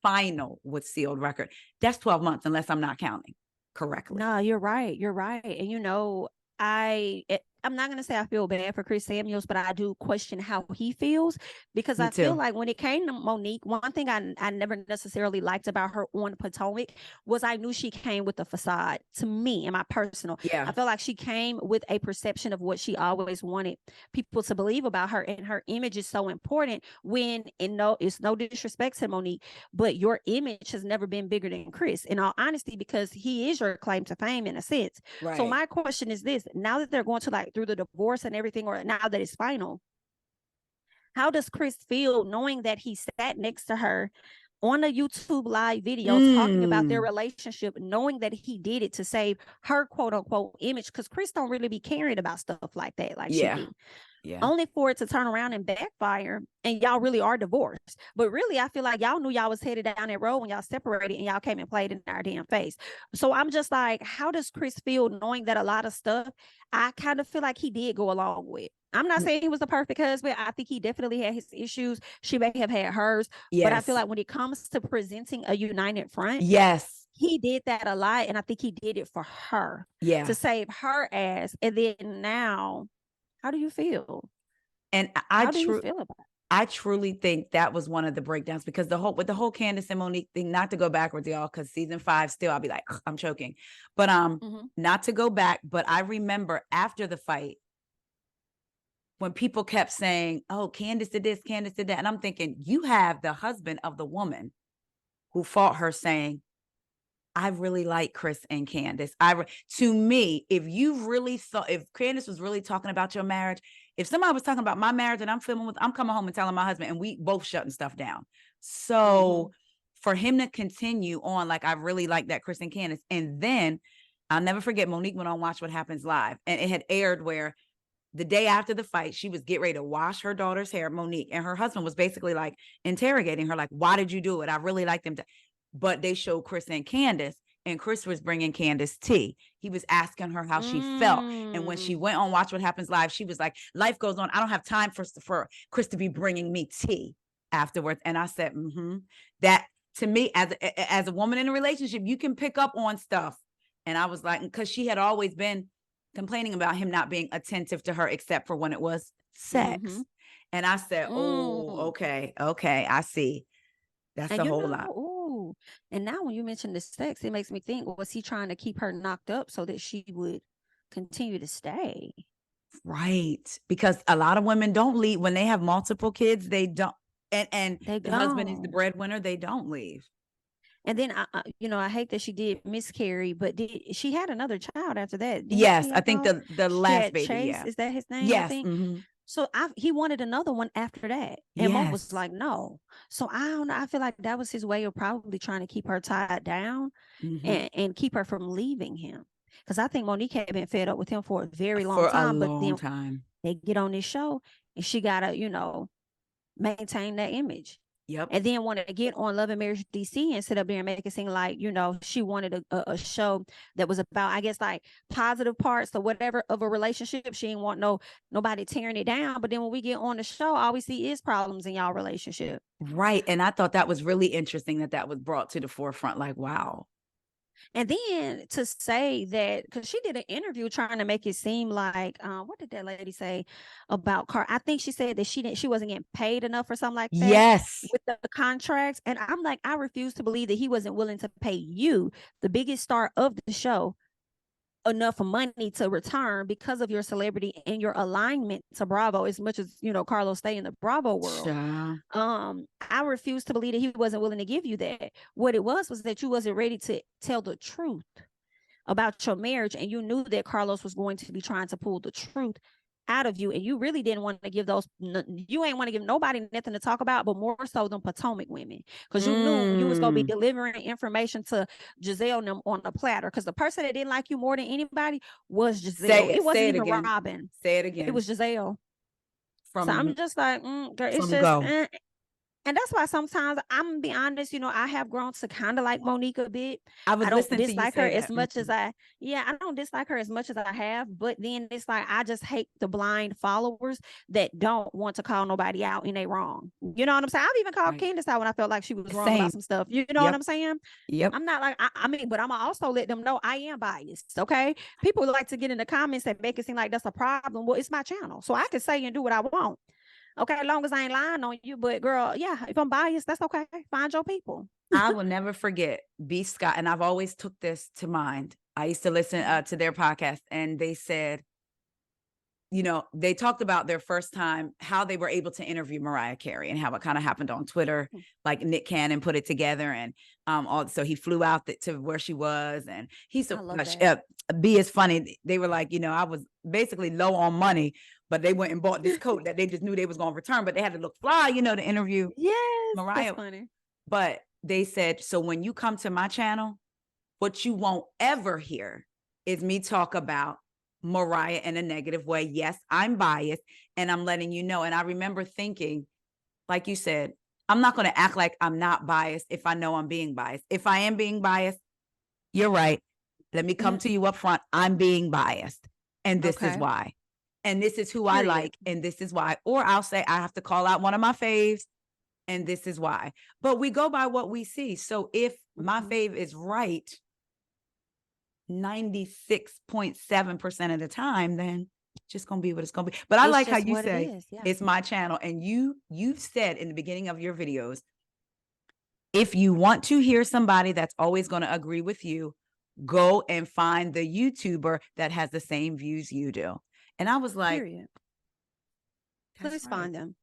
final with sealed record, that's 12 months, unless I'm not counting correctly. No, you're right. You're right. And I'm not going to say I feel bad for Chris Samuels, but I do question how he feels, because Me I feel too. like when it came to Monique, one thing I never necessarily liked about her on Potomac was I knew she came with a facade. To me, in my personal, Yeah. I felt like she came with a perception of what she always wanted people to believe about her, and her image is so important. It's no disrespect to Monique, but your image has never been bigger than Chris, in all honesty, because he is your claim to fame in a sense. Right. So my question is this: now that they're going to through the divorce and everything, or now that it's final, how does Chris feel knowing that he sat next to her on a YouTube live video talking about their relationship, knowing that he did it to save her quote unquote image? Because Chris don't really be caring about stuff like that, like she do. Yeah. Only for it to turn around and backfire, and y'all really are divorced. But really, I feel like y'all knew y'all was headed down that road when y'all separated, and y'all came and played in our damn face. So I'm just like, how does Chris feel knowing that a lot of stuff I kind of feel like he did go along with? I'm not saying he was the perfect husband. I think he definitely had his issues. She may have had hers. Yes. But I feel like when it comes to presenting a united front, yes, he did that a lot. And I think he did it for her. Yeah. To save her ass. And then now, how do you feel? And how do you feel about it? I truly think that was one of the breakdowns, because the whole Candiace and Monique thing, not to go backwards, y'all, because season 5 still, I'll be like, I'm choking. But not to go back, but I remember after the fight, when people kept saying, oh, Candiace did this, Candiace did that. And I'm thinking, you have the husband of the woman who fought her saying, I really like Chris and Candiace. To me, if Candiace was really talking about your marriage, if somebody was talking about my marriage and I'm coming home and telling my husband, and we both shutting stuff down. So for him to continue on, like, I really like that Chris and Candiace. And then I'll never forget, Monique went on Watch What Happens Live, and it had aired where the day after the fight, she was getting ready to wash her daughter's hair, Monique, and her husband was basically like interrogating her, like, why did you do it? I really liked them. But they showed Chris and Candiace, and Chris was bringing Candiace tea. He was asking her how she felt. And when she went on Watch What Happens Live, she was like, life goes on. I don't have time for Chris to be bringing me tea afterwards. And I said, that to me, as a woman in a relationship, you can pick up on stuff. And I was like, because she had always been complaining about him not being attentive to her, except for when it was sex. And I said, oh, okay, I see. That's a whole lot. Ooh. And now when you mention the sex, it makes me think, was he trying to keep her knocked up so that she would continue to stay? Right. Because a lot of women don't leave when they have multiple kids. They don't. And the husband is the breadwinner. They don't leave. And then, I hate that she did miscarry, but she had another child after that? Yes, I think the last baby. Chase, yeah. Is that his name? Yes. I think. So he wanted another one after that. And Mom was like, no. So I don't know. I feel like that was his way of probably trying to keep her tied down and keep her from leaving him. Because I think Monique had been fed up with him for a very long time. But then they get on this show and she got to, maintain that image. Yep. And then wanted to get on Love and Marriage DC and sit up there and make it seem like, she wanted a show that was about, I guess, like positive parts or whatever of a relationship. She didn't want nobody tearing it down. But then when we get on the show, all we see is problems in y'all relationship. Right. And I thought that was really interesting that was brought to the forefront. Like, wow. And then to say that, because she did an interview trying to make it seem like, what did that lady say about Carl? I think she said that she wasn't getting paid enough or something like that. Yes. With the contracts. And I'm like, I refuse to believe that he wasn't willing to pay you, the biggest star of the show, enough money to return because of your celebrity and your alignment to Bravo, as much as Carlos stay in the Bravo world. I refuse to believe that he wasn't willing to give you that. What it was that you wasn't ready to tell the truth about your marriage, and you knew that Carlos was going to be trying to pull the truth out of you, and you really didn't want to give you ain't want to give nobody nothing to talk about, but more so than Potomac women, because you knew you was going to be delivering information to Giselle and them on a platter, because the person that didn't like you more than anybody was Giselle. It wasn't even Robin. Say it again. It was Giselle. So I'm just like, girl, it's just And that's why sometimes I'm gonna be honest, I have grown to kind of like Monique a bit. I was I don't listening to you dislike her say as that. much as I don't dislike her as much as I have, but then it's like I just hate the blind followers that don't want to call nobody out and they wrong. You know what I'm saying? I've even called Right. Candiace out when I felt like she was wrong Same. about some stuff. You know what I'm saying? Yep. I'm not like I mean, but I'm also let them know I am biased. Okay. People like to get in the comments and make it seem like that's a problem. Well, it's my channel. So I can say and do what I want. Okay, as long as I ain't lying on you, but girl, yeah, if I'm biased, that's okay. Find your people. I will never forget B. Scott, and I've always took this to mind. I used to listen to their podcast, and they said, they talked about their first time, how they were able to interview Mariah Carey and how it kind of happened on Twitter. Like Nick Cannon put it together, and so he flew out to where she was, and he's B is funny. They were like, I was basically low on money, but they went and bought this coat that they just knew they was going to return, but they had to look fly, to interview Mariah. That's funny. But they said, so when you come to my channel, what you won't ever hear is me talk about Mariah in a negative way. Yes, I'm biased, and I'm letting you know. And I remember thinking, like you said, I'm not going to act like I'm not biased if I know I'm being biased. If I am being biased, you're right. Let me come to you up front. I'm being biased, and this is why. And this is who I like, and this is why. Or I'll say I have to call out one of my faves, and this is why. But we go by what we see. So if my fave is right 96.7% of the time, then it's just gonna be what it's gonna be. But I like how you say it's my channel, and you've said in the beginning of your videos, if you want to hear somebody that's always going to agree with you, go and find the YouTuber that has the same views you do. And I was like, please find them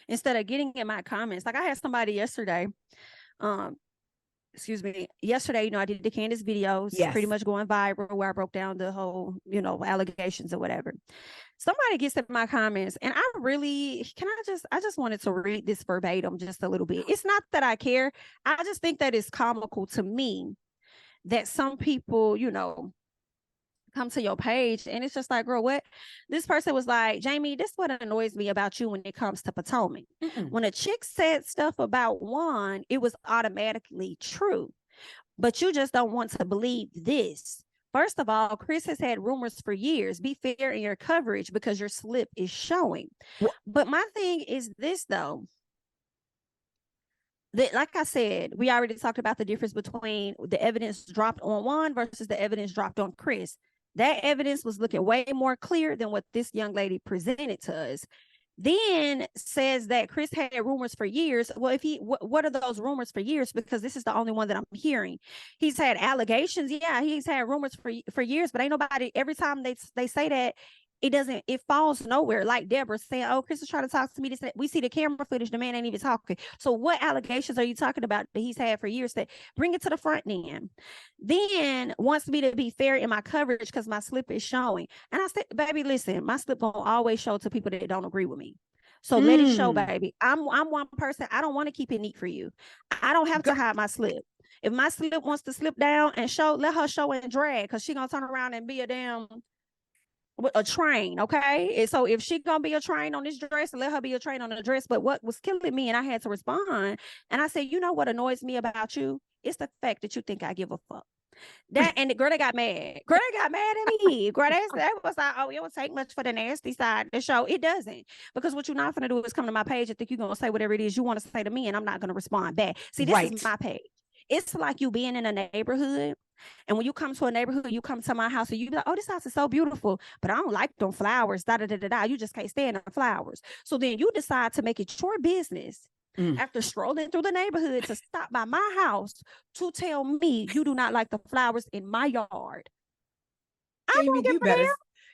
instead of getting in my comments. Like I had somebody yesterday, yesterday, I did the Candiace videos, pretty much going viral, where I broke down the whole, allegations or whatever. Somebody gets in my comments, and I just wanted to read this verbatim just a little bit. It's not that I care. I just think that it's comical to me that some people, come to your page and it's just like, girl, what? This person was like, Jami, this is what annoys me about you when it comes to Potomac. When a chick said stuff about one, it was automatically true, but you just don't want to believe this. First of all, Chris has had rumors for years. Be fair in your coverage because your slip is showing. But my thing is this, though. Like I said, we already talked about the difference between the evidence dropped on one versus the evidence dropped on Chris. That evidence was looking way more clear than what this young lady presented to us. Then says that Chris had rumors for years. Well, what are those rumors for years? Because this is the only one that I'm hearing. He's had allegations. Yeah, he's had rumors for years, but ain't nobody, every time they say that, it falls nowhere. Like Deborah saying, oh, Chris is trying to talk to me. We see the camera footage. The man ain't even talking. So what allegations are you talking about that he's had for years? That bring it to the front then. Then wants me to be fair in my coverage because my slip is showing. And I said, baby, listen, my slip won't always show to people that don't agree with me. So let it show, baby. I'm one person. I don't want to keep it neat for you. I don't have to hide my slip. If my slip wants to slip down and show, let her show and drag, because she gonna turn around and be a train, okay? And so if she gonna be a train on this dress, let her be a train on the dress. But what was killing me, and I had to respond, and I said, you know what annoys me about you? It's the fact that you think I give a fuck. That and the girl that got mad. Girl that got mad at me. Girl, that was like, oh, it would take much for the nasty side to show. It doesn't. Because what you're not gonna do is come to my page and think you're gonna say whatever it is you want to say to me, and I'm not gonna respond back. See, this is my page. It's like you being in a neighborhood, and when you come to a neighborhood, you come to my house, and you be like, oh, this house is so beautiful, but I don't like them flowers, da-da-da-da-da. You just can't stand the flowers. So then you decide to make it your business after strolling through the neighborhood to stop by my house to tell me you do not like the flowers in my yard. I don't give a damn.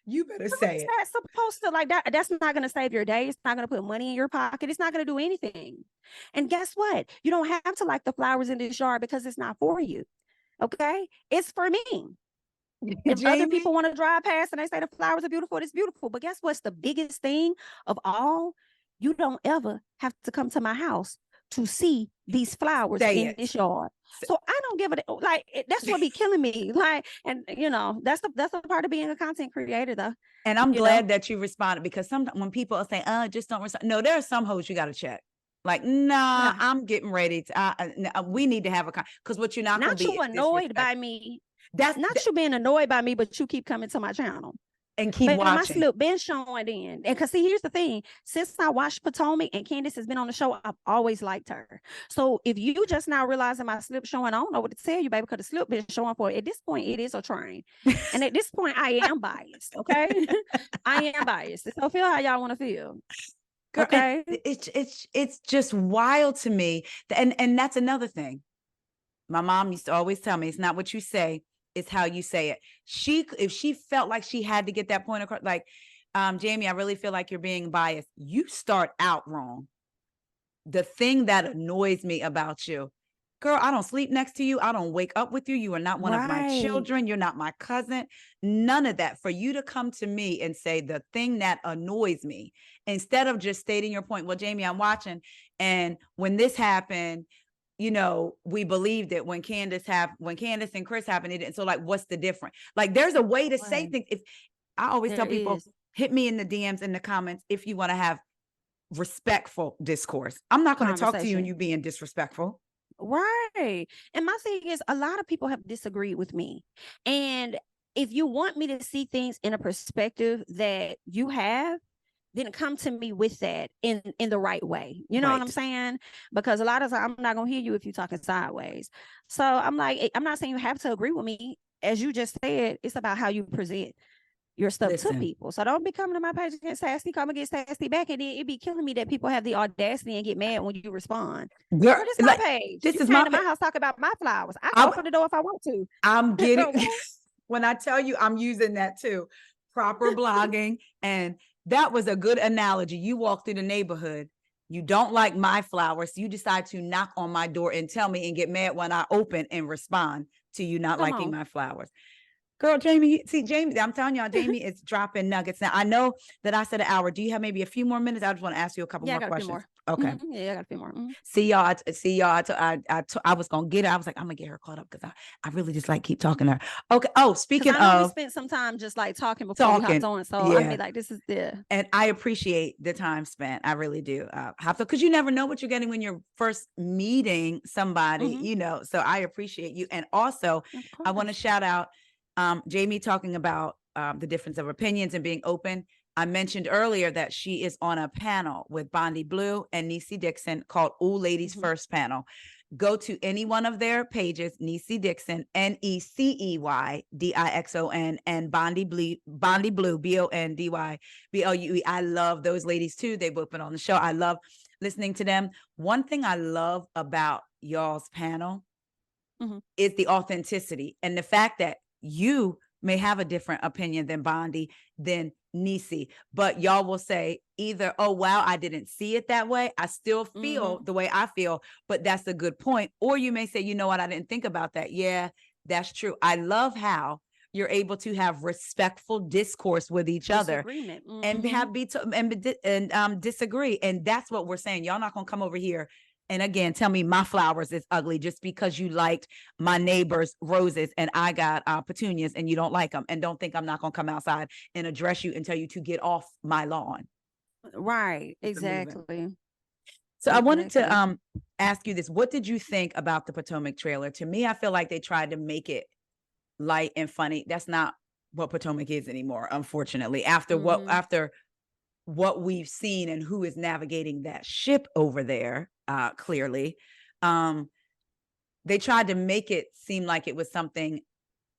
You better say it. That's supposed to, like, that. That's not going to save your day. It's not going to put money in your pocket. It's not going to do anything. And guess what? You don't have to like the flowers in this yard because it's not for you. Okay? It's for me. If other people want to drive past and they say the flowers are beautiful, it's beautiful. But guess what's the biggest thing of all? You don't ever have to come to my house to see these flowers in this yard. So I don't give it, like, that's what be killing me. Like, and that's the part of being a content creator, though. And I'm glad that you responded, because sometimes when people say, just don't respond. No, there are some hoes you got to check. Like, nah, I'm getting ready to. We need to have a because what you're not going to be you annoyed by me. That's not you being annoyed by me, but you keep coming to my channel and keep watching. My slip been showing in, and because see, here's the thing: since I watched Potomac and Candiace has been on the show, I've always liked her. So if you just now realizing my slip showing, I don't know what to tell you, baby, because the slip been showing for at this point it is a train, and at this point I am biased. Okay, I am biased. So feel how y'all want to feel. Girl, okay, it's just wild to me, and that's another thing. My mom used to always tell me, it's not what you say, it's how you say it. If she felt like she had to get that point across, like, Jami, I really feel like you're being biased. You start out wrong. The thing that annoys me about you, girl, I don't sleep next to you. I don't wake up with you. You are not one of my children. You're not my cousin. None of that. For you to come to me and say the thing that annoys me, instead of just stating your point, well, Jami, I'm watching. And when this happened, you know, we believed it when Candiace and Chris happened. It, so like, what's the difference? Like, there's a way to say things. If I always tell people, hit me in the DMs, in the comments, if you want to have respectful discourse. I'm not going to talk to you and you being disrespectful. Right. And my thing is, a lot of people have disagreed with me. And if you want me to see things in a perspective that you have, then come to me with that in the right way. You know what I'm saying? Because a lot of times I'm not gonna hear you if you're talking sideways. So I'm like, I'm not saying you have to agree with me. As you just said, it's about how you present your stuff to people. So don't be coming to my page and get sassy, come and get sassy back. And then it be killing me that people have the audacity and get mad when you respond. Girl, this is my page. This is my house, talk about my flowers. I can open the door if I want to. I'm getting when I tell you I'm using that too. Proper blogging. And that was a good analogy. You walk through the neighborhood, you don't like my flowers, you decide to knock on my door and tell me and get mad when I open and respond to you not liking my flowers. Girl, Jami, Jami, I'm telling y'all, Jami is dropping nuggets. Now, I know that I said an hour. Do you have maybe a few more minutes? I just want to ask you a couple more questions. Okay. Yeah, I got a few more. See y'all. I was going to get her. I was like, I'm going to get her caught up because I really just like keep talking to her. Okay. Oh, speaking of. We spent some time just like talking before we hopped on. So I mean, like, this is and I appreciate the time spent. I really do. Because you never know what you're getting when you're first meeting somebody, you know. So I appreciate you. And also, I want to shout out Jami talking about the difference of opinions and being open. I mentioned earlier that she is on a panel with Bondi Blue and Niecy Dixon called Ooh Ladies First Panel. Go to any one of their pages, Niecy Dixon, NECEY DIXON, and Bondi Blue, BONDYBLUE. I love those ladies too. They've both been on the show. I love listening to them. One thing I love about y'all's panel is the authenticity and the fact that you may have a different opinion than Bondi, than Niecy, but y'all will say either, oh, wow, I didn't see it that way. I still feel the way I feel, but that's a good point. Or you may say, you know what? I didn't think about that. Yeah, that's true. I love how you're able to have respectful discourse with each other and disagree. And that's what we're saying. Y'all not going to come over here and again, tell me my flowers is ugly just because you liked my neighbor's roses and I got petunias and you don't like them, and don't think I'm not going to come outside and address you and tell you to get off my lawn. Right. Exactly. So I wanted to ask you this. What did you think about the Potomac trailer? To me, I feel like they tried to make it light and funny. That's not what Potomac is anymore, unfortunately. After what we've seen and who is navigating that ship over there, clearly, they tried to make it seem like it was something,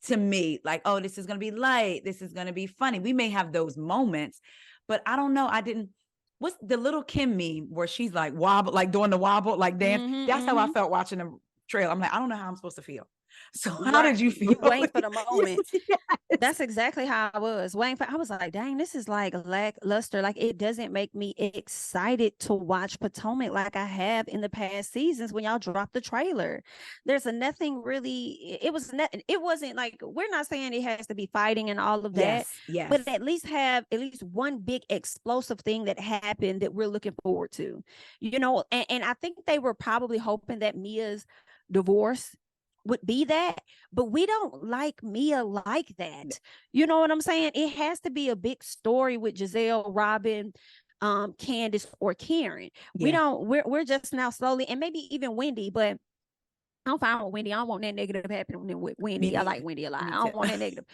to me, like, oh, this is going to be light, this is going to be funny. We may have those moments, but I don't know. What's the little Kim meme where she's like wobble, like doing the wobble, like dance? That's how I felt watching the trailer. I'm like, I don't know how I'm supposed to feel. So how did you feel? Waiting for the moment. Yes. That's exactly how I was waiting for. I was like, dang, this is like lackluster. Like, it doesn't make me excited to watch Potomac like I have in the past seasons when y'all dropped the trailer. There's nothing really. It wasn't like, we're not saying it has to be fighting and all of that. Yes. But at least have one big explosive thing that happened that we're looking forward to. You know, and I think they were probably hoping that Mia's divorce would be that, but we don't like Mia like that. You know what I'm saying? It has to be a big story with Giselle, Robin, Candiace or Karen. Yeah. We're just now slowly, and maybe even Wendy, but I'm fine with Wendy. I don't want that negative happening with Me Wendy. I like neither. Wendy a lot. Me I don't too. want that negative.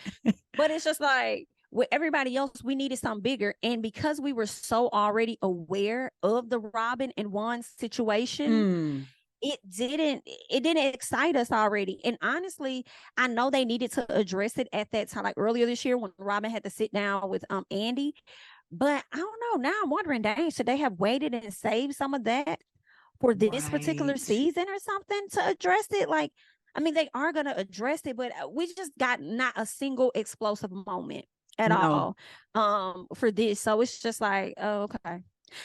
But it's just like with everybody else, we needed something bigger. And because we were so already aware of the Robin and Juan situation, it didn't excite us already. And honestly, I know they needed to address it at that time, like earlier this year when Robin had to sit down with Andy. But I don't know. Now I'm wondering, dang, should they have waited and saved some of that for this particular Right. season or something to address it? Like, I mean, they are going to address it, but we just got not a single explosive moment at No. all for this. So it's just like, oh, okay.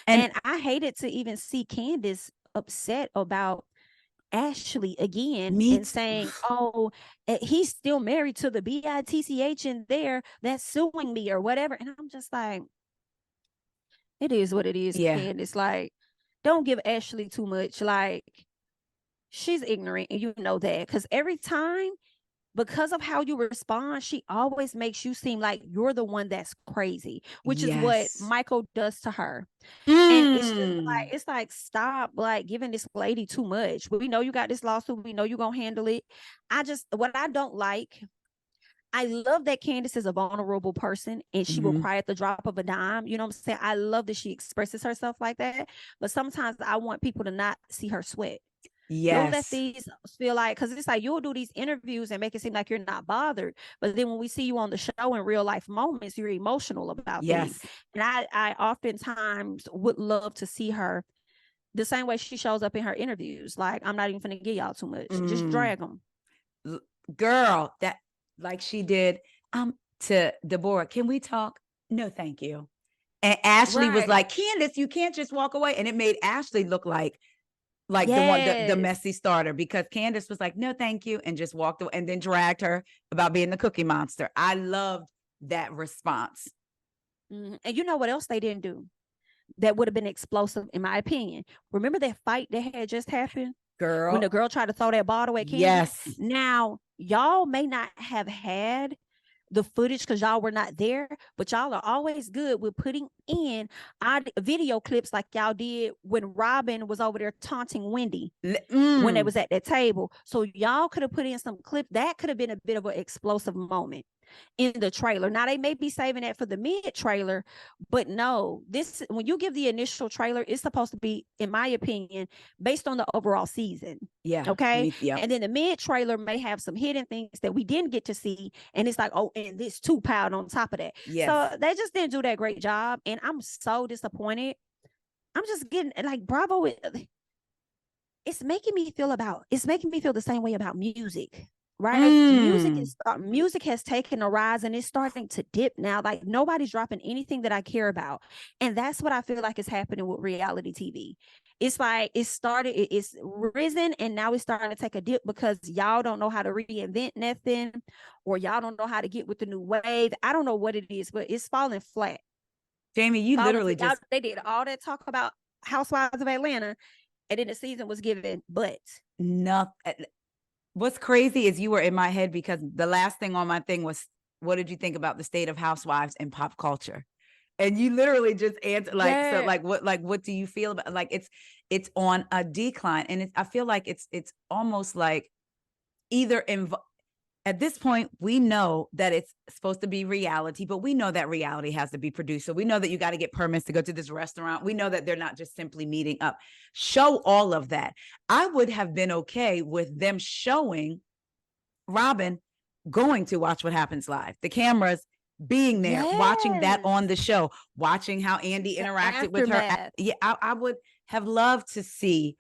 And And I hated to even see Candiace upset about Ashley again and meet saying, oh, he's still married to the bitch in there that's suing me or whatever. And I'm just like, it is what it is, yeah. Candiace. Like, don't give Ashley too much. Like, she's ignorant, and you know that. Because every time, because of how you respond, she always makes you seem like you're the one that's crazy, which is what Yes. Michael does to her. And Mm. it's like, stop like giving this lady too much. We know you got this lawsuit. We know you're gonna handle it. What I don't like, I love that Candiace is a vulnerable person and she will Mhm. cry at the drop of a dime. You know what I'm saying? I love that she expresses herself like that. But sometimes I want people to not see her sweat. Don't let Yes. these feel like, because it's like you'll do these interviews and make it seem like you're not bothered. But then when we see you on the show in real life moments, you're emotional about things. Yes. And I oftentimes would love to see her the same way she shows up in her interviews. Like, I'm not even going to give y'all too much. Just Mm. drag them. Girl, that like she did to Deborah, can we talk? No, thank you. And Ashley was Right. like, Candiace, you can't just walk away. And it made Ashley look like the Yes. messy starter, because Candiace was like, no, thank you, and just walked away and then dragged her about being the cookie monster. I loved that response. And you know what else they didn't do that would have been explosive, in my opinion? Remember that fight that had just happened when Girl, the girl tried to throw that bottle at Candiace? yes. Now, y'all may not have had the footage because y'all were not there, but y'all are always good with putting in video clips like y'all did when Robin was over there taunting Wendy when they was at that table. So y'all could have put in some clip that could have been a bit of an explosive moment in the trailer. Now they may be saving that for the mid trailer, but no, this, when you give the initial trailer, it's supposed to be, in my opinion, based on the overall season. Yeah. Okay. Yeah. And then the mid trailer may have some hidden things that we didn't get to see. And it's like, oh, and this too piled on top of that. Yes. So they just didn't do that great job. And I'm so disappointed. I'm just getting like, Bravo. It's making me feel the same way about music. Right? Music has taken a rise and it's starting to dip now. Like, nobody's dropping anything that I care about. And that's what I feel like is happening with reality TV. It's like it's risen and now it's starting to take a dip because y'all don't know how to reinvent nothing, or y'all don't know how to get with the new wave. I don't know what it is, but it's falling flat. Jami, you literally just, they did all that talk about Housewives of Atlanta, and then the season was given, but nothing. What's crazy is you were in my head because the last thing on my thing was, what did you think about the state of housewives and pop culture? And you literally just answered like, yeah. So what do you feel about, like, it's on a decline. And I feel like it's almost like either at this point, we know that it's supposed to be reality, but we know that reality has to be produced. So we know that you got to get permits to go to this restaurant. We know that they're not just simply meeting up. Show all of that. I would have been okay with them showing Robin going to Watch What Happens Live. The cameras being there, yes. Watching that on the show, watching how Andy interacted with her. Yeah, I would have loved to see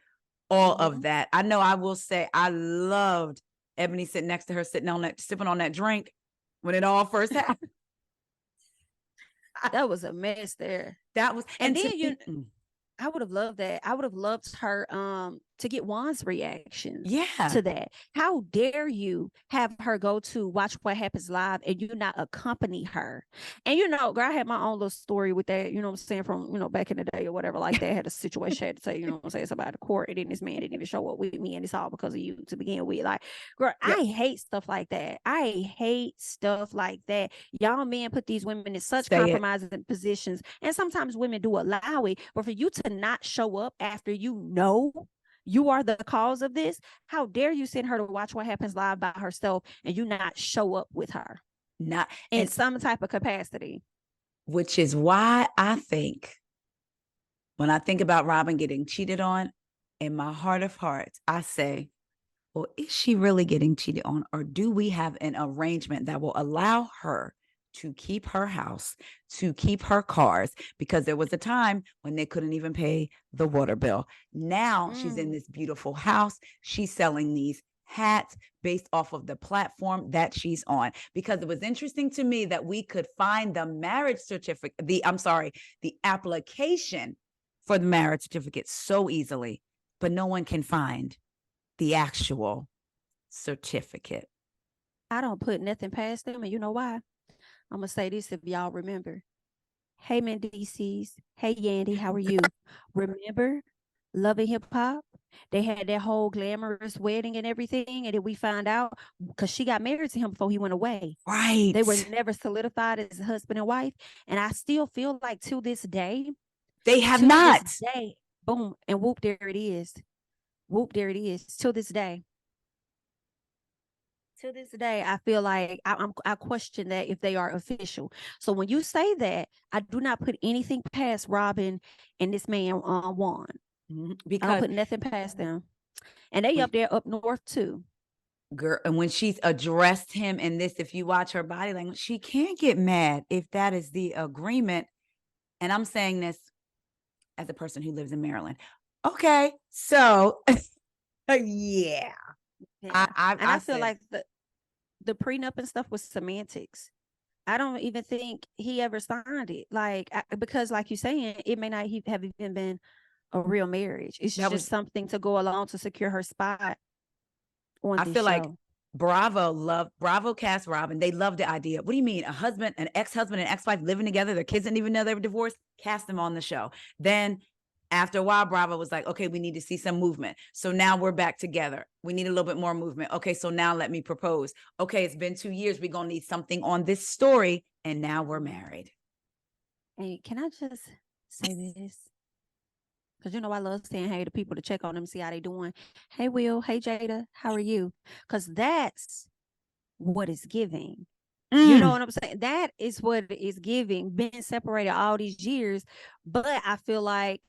all of that. I know I will say I loved Ebony sitting next to her, sipping on that drink when it all first happened. That was a mess there. That was, and then I would have loved that. I would have loved her to get Juan's reaction Yeah. to that. How dare you have her go to Watch What Happens Live and you not accompany her? And, you know, girl, I had my own little story with that, you know what I'm saying, from, you know, back in the day or whatever like that. I had a situation I had to say, you know what I'm saying, somebody at the court, and then this man didn't even show up with me, and it's all because of you to begin with. Like, girl, Yep. I hate stuff like that. I hate stuff like that. Y'all men put these women in such Say it. compromising positions, and sometimes women do allow it, but for you to not show up after you know you are the cause of this, how dare you send her to Watch What Happens Live by herself and you not show up with her Not in and some type of capacity? which is why I think when I think about Robin getting cheated on, in my heart of hearts, I say, well, is she really getting cheated on? Or do we have an arrangement that will allow her to keep her house, to keep her cars? Because there was a time when they couldn't even pay the water bill. Now she's in this beautiful house. She's selling these hats based off of the platform that she's on. Because it was interesting to me that we could find the marriage certificate, the application for the marriage certificate so easily, but no one can find the actual certificate. I don't put nothing past them, and you know why? I'm gonna say this if y'all remember. Hey, DCs. Hey, Yandy, how are you? Remember Love and Hip Hop? They had that whole glamorous wedding and everything, and then we found out because she got married to him before he went away. Right. They were never solidified as husband and wife, and I still feel like to this day, they have not. This day, boom, and whoop, there it is. Whoop, there it is. To this day. To this day, I feel like I question that if they are official. So when you say that, I do not put anything past Robin and this man Juan. Because I don't put nothing past them, and they up there up north too. Girl, and when she's addressed him in this, if you watch her body language, she can't get mad if that is the agreement. And I'm saying this as a person who lives in Maryland. Okay, so yeah. I feel like the prenup and stuff was semantics. I don't even think he ever signed it. Like, because like you're saying, it may not have even been a real marriage. It's just something to go along to secure her spot on this show. I feel like Bravo cast Robin. They love the idea. What do you mean? A husband, an ex-husband and ex-wife living together, their kids didn't even know they were divorced? Cast them on the show. Then after a while, Bravo was like, okay, we need to see some movement. So now we're back together. We need a little bit more movement. Okay, so now let me propose. Okay, it's been 2 years. We're going to need something on this story. And now we're married. Hey, can I just say this? Because, you know, I love saying hey to people to check on them, see how they doing. Hey, Will. Hey, Jada. How are you? Because that's what it's giving. You know what I'm saying? That is what it is giving. Being separated all these years. But I feel like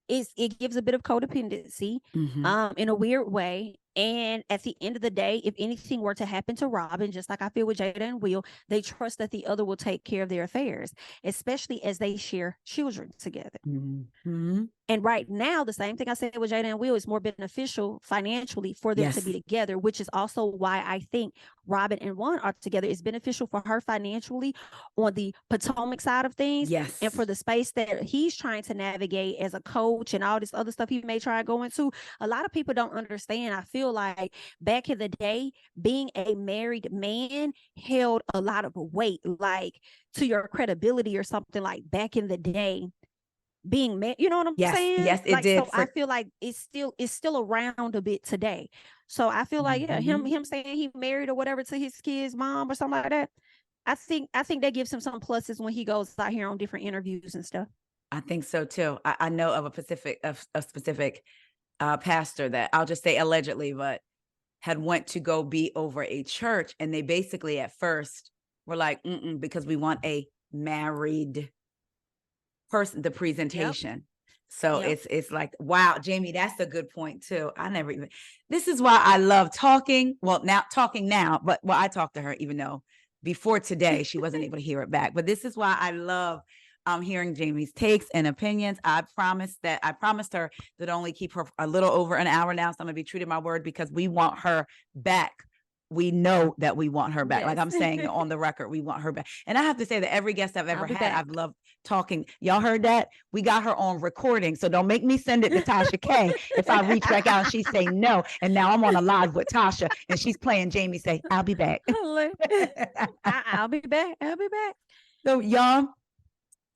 it gives a bit of codependency in a weird way. And at the end of the day, if anything were to happen to Robin, just like I feel with Jada and Will, they trust that the other will take care of their affairs, especially as they share children together. And right now, the same thing I said with Jada and Will is more beneficial financially for them to be together, which is also why I think Robin and Juan are together. Is beneficial for her financially on the Potomac side of things. Yes. And for the space that he's trying to navigate as a coach and all this other stuff he may try to go into. A lot of people don't understand. I feel like back in the day, being a married man held a lot of weight, like to your credibility or something. Like back in the day, being married, you know what I'm saying? Yes, it did. So I feel like it's still around a bit today. So I feel like him saying he married or whatever to his kid's mom or something like that. I think that gives him some pluses when he goes out here on different interviews and stuff. I think so too. I know of a specific pastor that I'll just say allegedly, but had went to go be over a church, and they basically at first were like, because we want a married person, the presentation. So it's like, wow, Jami, that's a good point too. This is why I love talking. Well, talking now, but I talked to her, even though before today, she wasn't able to hear it back. But this is why I love hearing Jami's takes and opinions. I promised her that only keep her a little over an hour now. So I'm going to be true to my word because we want her back we know that we want her back. Like Yes. I'm saying on the record, we want her back. And I have to say that every guest I've ever I'll be had, back. I've loved talking. Y'all heard that? We got her on recording. So don't make me send it to Tasha K if I reach back out and she say no. And now I'm on a live with Tasha and she's playing Jami say, I'll be back. I'll be back. I'll be back. So y'all,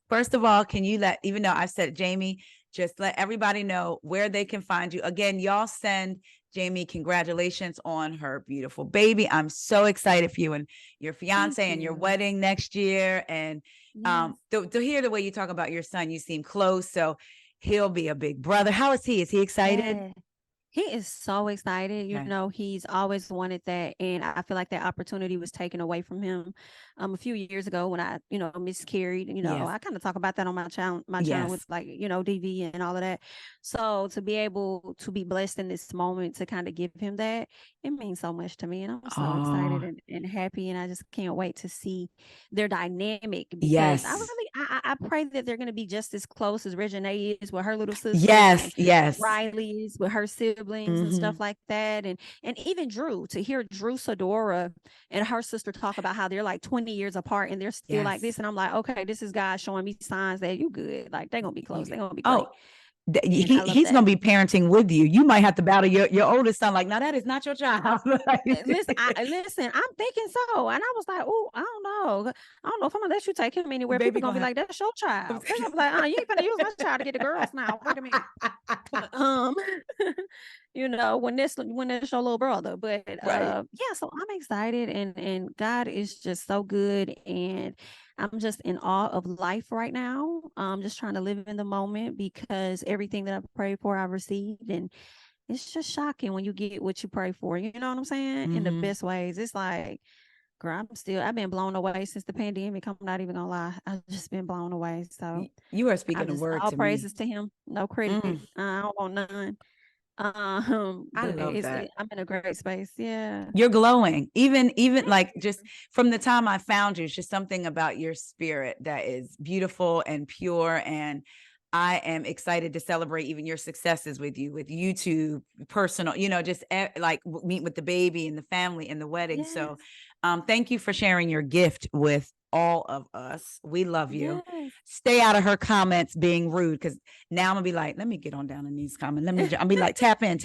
first of all, can you let, even though I said Jami, just let everybody know where they can find you. Again, y'all send Jami congratulations on her beautiful baby. I'm so excited for you and your fiance and your wedding next year. And Yes. to hear the way you talk about your son, you seem close. So he'll be a big brother. How is he? Is he excited? Yeah. He is so excited. You Okay. know, he's always wanted that. And I feel like that opportunity was taken away from him a few years ago when I, miscarried. Yes. I kind of talk about that on my channel Yes. with DV and all of that. So to be able to be blessed in this moment to kind of give him that, it means so much to me. And I'm so excited and happy. And I just can't wait to see their dynamic because Yes. I pray that they're going to be just as close as Reginae is with her little sister. Yes. Yes. Riley is with her siblings and stuff like that. And even Drew, to hear Drew Sadora and her sister talk about how they're like 20 years apart and they're still like this. And I'm like, okay, this is God showing me signs that you good. Like they're going to be close. They're going to be great. He's going to be parenting with you. You might have to battle your oldest son. Like, no, that is not your child. Listen, I'm thinking so. And I was like, oh, I don't know if I'm going to let you take him anywhere. People going to be like, that's your child. They're going to be like, you ain't going to use my child to get the girls now. Wait a minute. When it's your little brother, but so I'm excited and God is just so good and I'm just in awe of life right now. I'm just trying to live in the moment because everything that I prayed for, I've received, and it's just shocking when you get what you pray for. You know what I'm saying? In the best ways. It's like, girl, I've been blown away since the pandemic. I'm not even gonna lie. I've just been blown away. So you are speaking the word all to praises me. to him. No credit. I don't want none. I love that. I'm in a great space. Yeah. You're glowing. Even like just from the time I found you, it's just something about your spirit that is beautiful and pure. And I am excited to celebrate even your successes with you, with YouTube, personal, just like meet with the baby and the family and the wedding. Yes. So thank you for sharing your gift with all of us. We love you. Yes. Stay out of her comments being rude because now I'm gonna be like, let me get on down in these comments. I'll be like, tap in.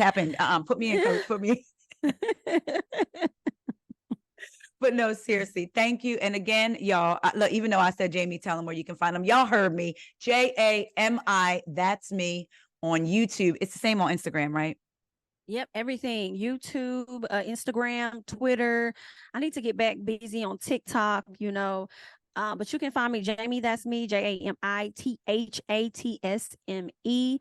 Put me in, coach. Put me in. But no, seriously, thank you. And again, y'all, look, even though I said Jami, tell them where you can find them. Y'all heard me. Jami, that's me on YouTube. It's the same on Instagram, right? Yep, everything. YouTube, Instagram, Twitter. I need to get back busy on TikTok, but you can find me, Jami, that's me, JamiThat'sMe.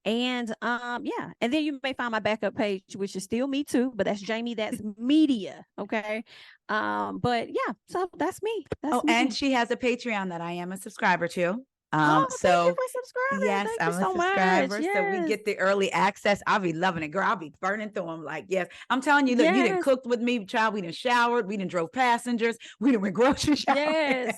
And and then you may find my backup page, which is still me too, but that's Jami, that's media. Okay. But yeah, so that's me. That's me. And she has a Patreon that I am a subscriber to. Thank you for subscribing. Yes, thank I'm you a so subscriber. much. So we get the early access. I'll be loving it, girl. I'll be burning through them. Like, yes, I'm telling you, look, you done cooked with me, child. We done showered. We done drove passengers. We done went grocery shopping. Yes.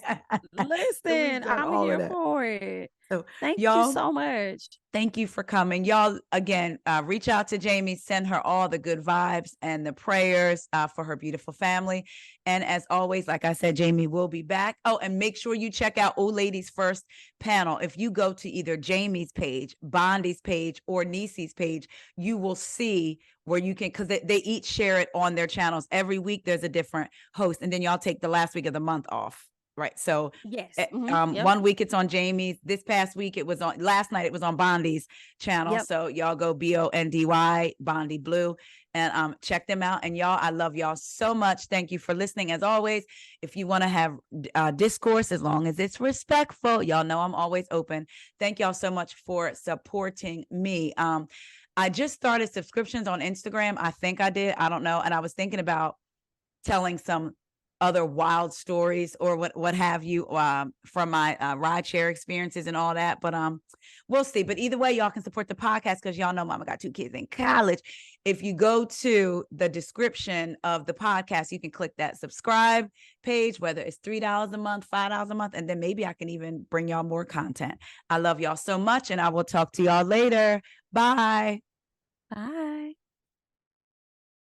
Listen, so I'm here for it. So thank you so much. Thank you for coming. Y'all, again, reach out to Jami, send her all the good vibes and the prayers for her beautiful family. And as always, like I said, Jami will be back. Oh, and make sure you check out Old Ladies First panel. If you go to either Jami's page, Bondi's page, or Niecy's page, you will see where you can, because they each share it on their channels. Every week there's a different host, and then y'all take the last week of the month off. Right. So yes. 1 week it's on Jami's. This past week last night it was on Bondi's channel. Yep. So y'all go BONDY, Bondi Blue, and check them out. And y'all, I love y'all so much. Thank you for listening. As always, if you want to have discourse, as long as it's respectful, y'all know I'm always open. Thank y'all so much for supporting me. I just started subscriptions on Instagram. I think I did. I don't know. And I was thinking about telling some other wild stories or what have you from my rideshare experiences and all that, but we'll see. But either way, y'all can support the podcast because y'all know mama got 2 kids in college. If you go to the description of the podcast, you can click that subscribe page, whether it's $3 a month, $5 a month, and then maybe I can even bring y'all more content. I love y'all so much, and I will talk to y'all later. Bye. Bye.